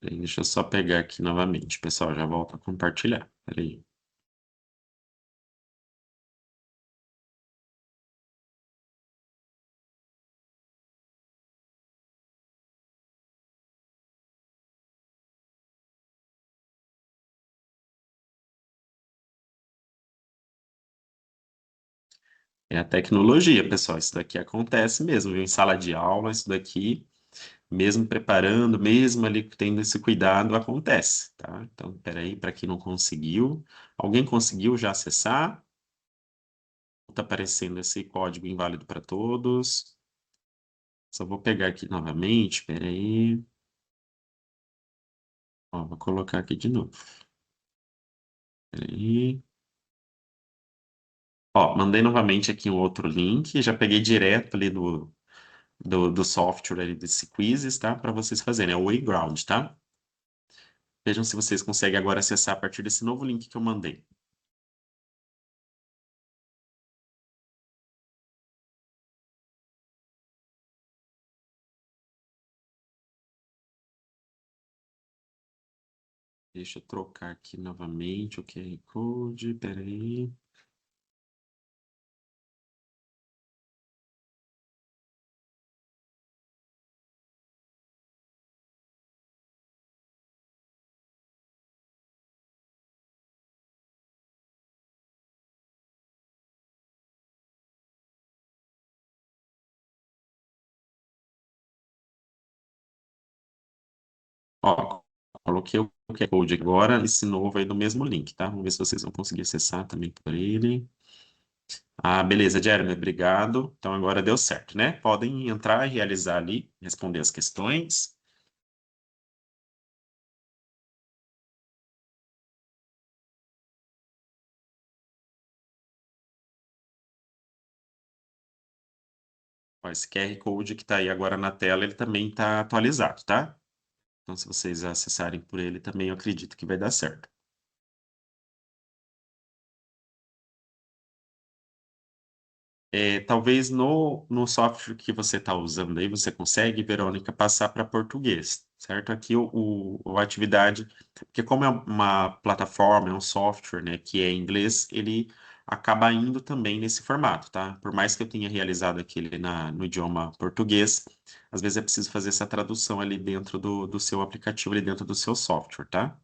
Peraí, deixa eu só pegar aqui novamente, pessoal. Já volto a compartilhar. Peraí. É a tecnologia, pessoal. Isso daqui acontece mesmo, viu? Em sala de aula, isso daqui, mesmo preparando, mesmo ali tendo esse cuidado, acontece, tá? Então, peraí, para quem não conseguiu. Alguém conseguiu já acessar? Está aparecendo esse código inválido para todos. Só vou pegar aqui novamente, peraí. Ó, vou colocar aqui de novo. Peraí. Ó, mandei novamente aqui um outro link, já peguei direto ali do software ali desse quizzes, tá? Para vocês fazerem, é o Wayground, tá? Vejam se vocês conseguem agora acessar a partir desse novo link que eu mandei. Deixa eu trocar aqui novamente o QR Code, peraí. Ó, coloquei o QR Code agora, esse novo aí do mesmo link, tá? Vamos ver se vocês vão conseguir acessar também por ele. Ah, beleza, Jeremy, obrigado. Então agora deu certo, né? Podem entrar e realizar ali, responder as questões. Ó, esse QR Code que está aí agora na tela, ele também está atualizado, tá? Então, se vocês acessarem por ele também, eu acredito que vai dar certo. Talvez no software que você está usando aí, você consegue, Verônica, passar para português, certo? Aqui a atividade, porque como é uma plataforma, é um software, né, que é em inglês, ele acaba indo também nesse formato, tá? Por mais que eu tenha realizado aquele no idioma português, às vezes é preciso fazer essa tradução ali dentro do seu aplicativo, ali dentro do seu software, tá?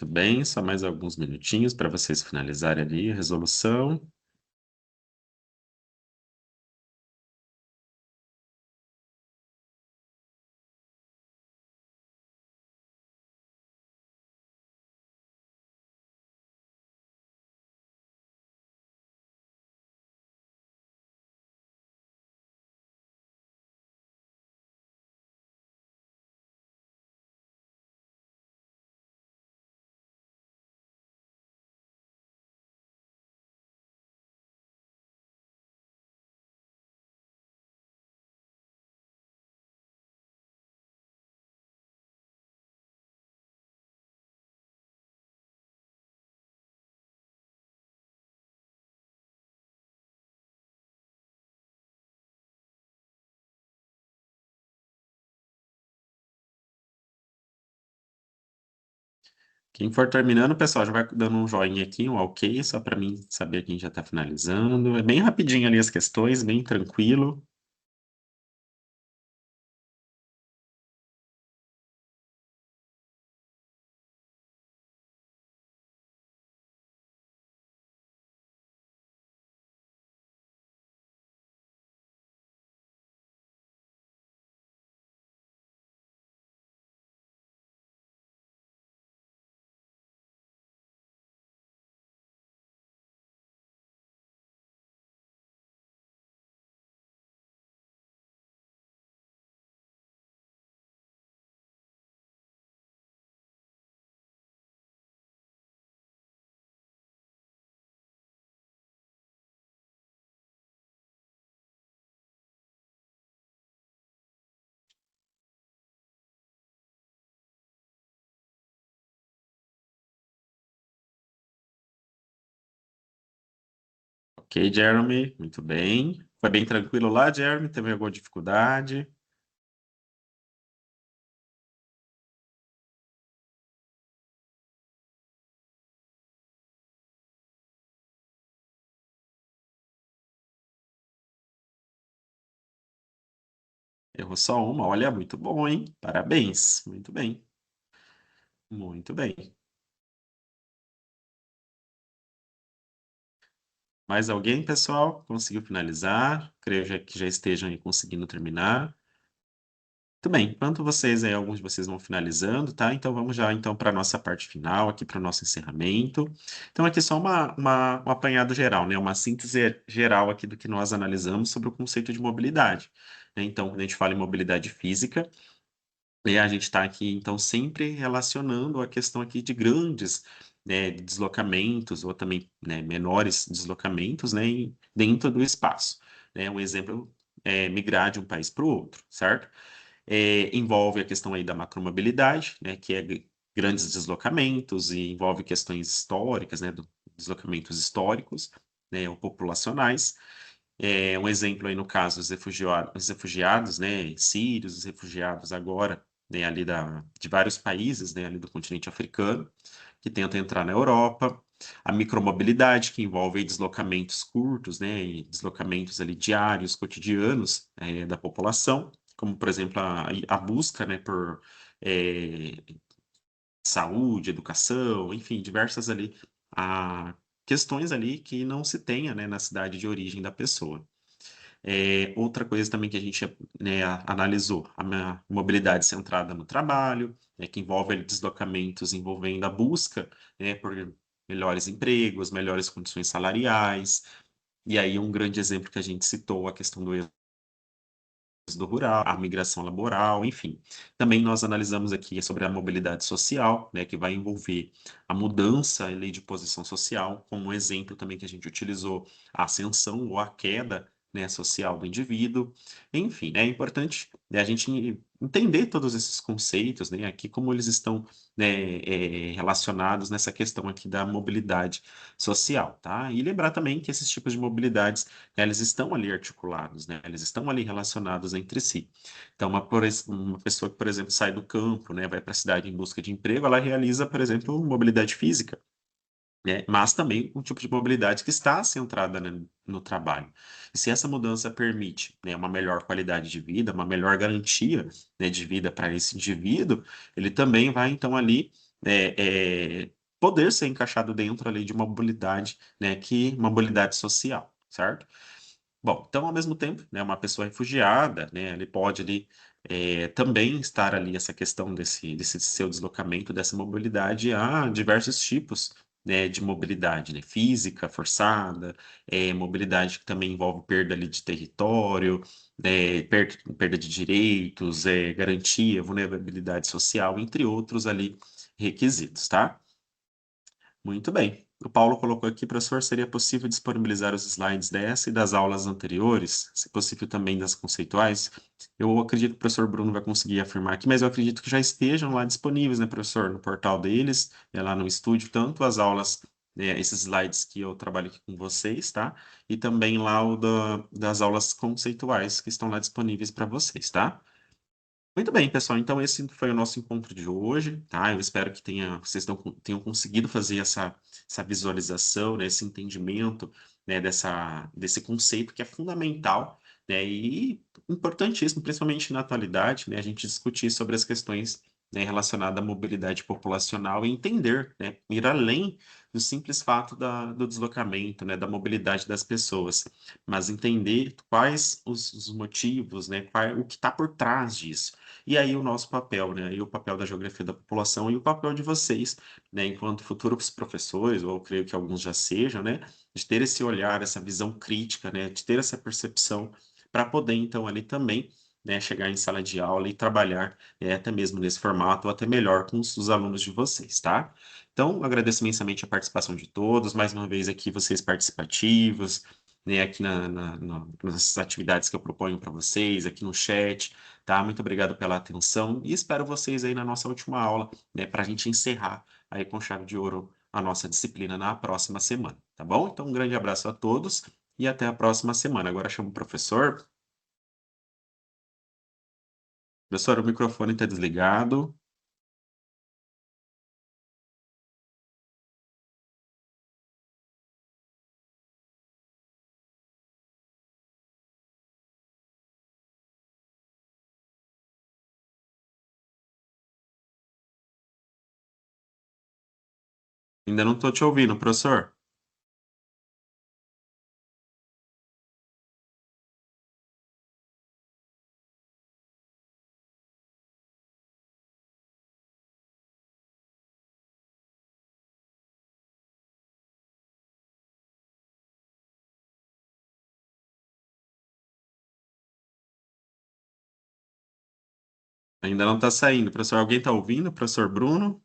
Muito bem, só mais alguns minutinhos para vocês finalizarem ali a resolução. Quem for terminando, pessoal, já vai dando um joinha aqui, um ok, só para mim saber quem já está finalizando. É bem rapidinho ali as questões, bem tranquilo. Ok, Jeremy, muito bem. Foi bem tranquilo lá, Jeremy? Teve alguma dificuldade? Errou só uma, olha, muito bom, hein? Parabéns, muito bem, muito bem. Mais alguém, pessoal? Conseguiu finalizar? Creio que já estejam aí conseguindo terminar. Muito bem, enquanto vocês aí, alguns de vocês vão finalizando, tá? Então vamos já então para a nossa parte final, aqui para o nosso encerramento. Então, aqui só um apanhado geral, né? Uma síntese geral aqui do que nós analisamos sobre o conceito de mobilidade, né? Então, quando a gente fala em mobilidade física, e a gente está aqui, então, sempre relacionando a questão aqui de grandes, né, deslocamentos, ou também, né, menores deslocamentos, né, dentro do espaço. Né? Um exemplo é migrar de um país para o outro, certo? Envolve a questão aí da macromobilidade, né, que é grandes deslocamentos e envolve questões históricas, né, deslocamentos históricos, né, ou populacionais. Um exemplo aí no caso, os refugiados, né, sírios, os refugiados agora, né, ali de vários países, né, ali do continente africano, que tentam entrar na Europa. A micromobilidade, que envolve aí deslocamentos curtos, né, e deslocamentos ali diários, cotidianos, da população, como, por exemplo, a busca, né, por é, saúde, educação, enfim, diversas ali questões ali que não se tenha, né, na cidade de origem da pessoa. Outra coisa também que a gente, né, analisou, a mobilidade centrada no trabalho, né, que envolve ali deslocamentos envolvendo a busca, né, por melhores empregos, melhores condições salariais. E aí um grande exemplo que a gente citou, a questão do do rural, a migração laboral, enfim. Também nós analisamos aqui sobre a mobilidade social, né, que vai envolver a mudança ali de posição social, como um exemplo também que a gente utilizou a ascensão ou a queda, né, social do indivíduo. Enfim, é importante, né, a gente entender todos esses conceitos, né, aqui como eles estão, né, relacionados nessa questão aqui da mobilidade social, tá? E lembrar também que esses tipos de mobilidades eles estão ali articulados, né? Eles estão ali relacionados entre si. Então, uma pessoa que, por exemplo, sai do campo, né, vai para a cidade em busca de emprego, ela realiza, por exemplo, mobilidade física, né? Mas também um tipo de mobilidade que está centrada, né, no trabalho. E se essa mudança permite, né, uma melhor qualidade de vida, uma melhor garantia, né, de vida para esse indivíduo, ele também vai, então, ali, poder ser encaixado dentro ali de uma mobilidade, né, uma mobilidade social, certo? Bom, então, ao mesmo tempo, né, uma pessoa refugiada, né, ele pode ali também estar ali essa questão desse seu deslocamento, dessa mobilidade a diversos tipos, né, de mobilidade, né, física, forçada, mobilidade que também envolve perda ali de território, perda de direitos, garantia, vulnerabilidade social, entre outros ali requisitos, tá? Muito bem. O Paulo colocou aqui, professor, seria possível disponibilizar os slides dessa e das aulas anteriores, se possível também das conceituais? Eu acredito que o professor Bruno vai conseguir afirmar aqui, mas eu acredito que já estejam lá disponíveis, né, professor, no portal deles, lá no estúdio, tanto as aulas, esses slides que eu trabalho aqui com vocês, tá? E também lá das aulas conceituais que estão lá disponíveis para vocês, tá? Muito bem, pessoal. Então, esse foi o nosso encontro de hoje, tá? Eu espero que vocês tenham conseguido fazer essa visualização, né, esse entendimento, né, desse conceito que é fundamental, né, e importantíssimo, principalmente na atualidade, né, a gente discutir sobre as questões, né, relacionadas à mobilidade populacional e entender, né, ir além do simples fato do deslocamento, né, da mobilidade das pessoas, mas entender quais os motivos, né, o que está por trás disso. E aí o nosso papel, né? E o papel da geografia da população e o papel de vocês, né? Enquanto futuros professores, ou eu creio que alguns já sejam, né? De ter esse olhar, essa visão crítica, né? De ter essa percepção para poder, então, ali também, né? Chegar em sala de aula e trabalhar, até mesmo nesse formato, ou até melhor com os alunos de vocês, tá? Então, agradeço imensamente a participação de todos, mais uma vez aqui vocês participativos, né, aqui nas atividades que eu proponho para vocês, aqui no chat, tá? Muito obrigado pela atenção e espero vocês aí na nossa última aula, né, para a gente encerrar aí com chave de ouro a nossa disciplina na próxima semana, tá bom? Então, um grande abraço a todos e até a próxima semana. Agora chamo o professor. Professor, o microfone está desligado. Ainda não estou te ouvindo, professor. Ainda não está saindo. Professor, alguém está ouvindo? Professor Bruno?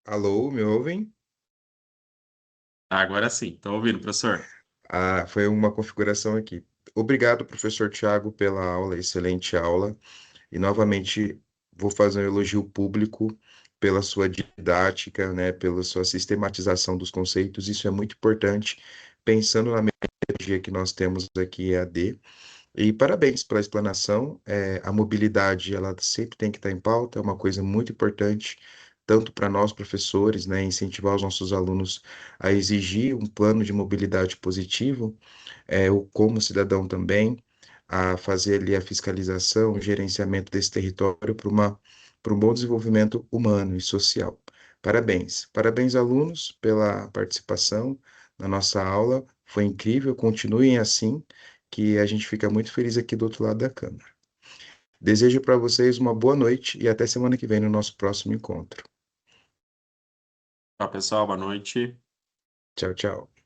Alô, me ouvem? Ah, agora sim. Estou ouvindo, professor. Ah, foi uma configuração aqui. Obrigado, professor Tiago, pela aula, excelente aula. E novamente vou fazer um elogio público pela sua didática, né, pela sua sistematização dos conceitos. Isso é muito importante, pensando na metodologia que nós temos aqui, EAD. E parabéns pela explanação. A mobilidade, ela sempre tem que estar em pauta, é uma coisa muito importante, tanto para nós, professores, né, incentivar os nossos alunos a exigir um plano de mobilidade positivo, o como cidadão também, a fazer ali a fiscalização, o gerenciamento desse território para um bom desenvolvimento humano e social. Parabéns. Parabéns, alunos, pela participação na nossa aula. Foi incrível, continuem assim, que a gente fica muito feliz aqui do outro lado da câmera. Desejo para vocês uma boa noite e até semana que vem no nosso próximo encontro. Tchau, pessoal. Boa noite. Tchau, tchau.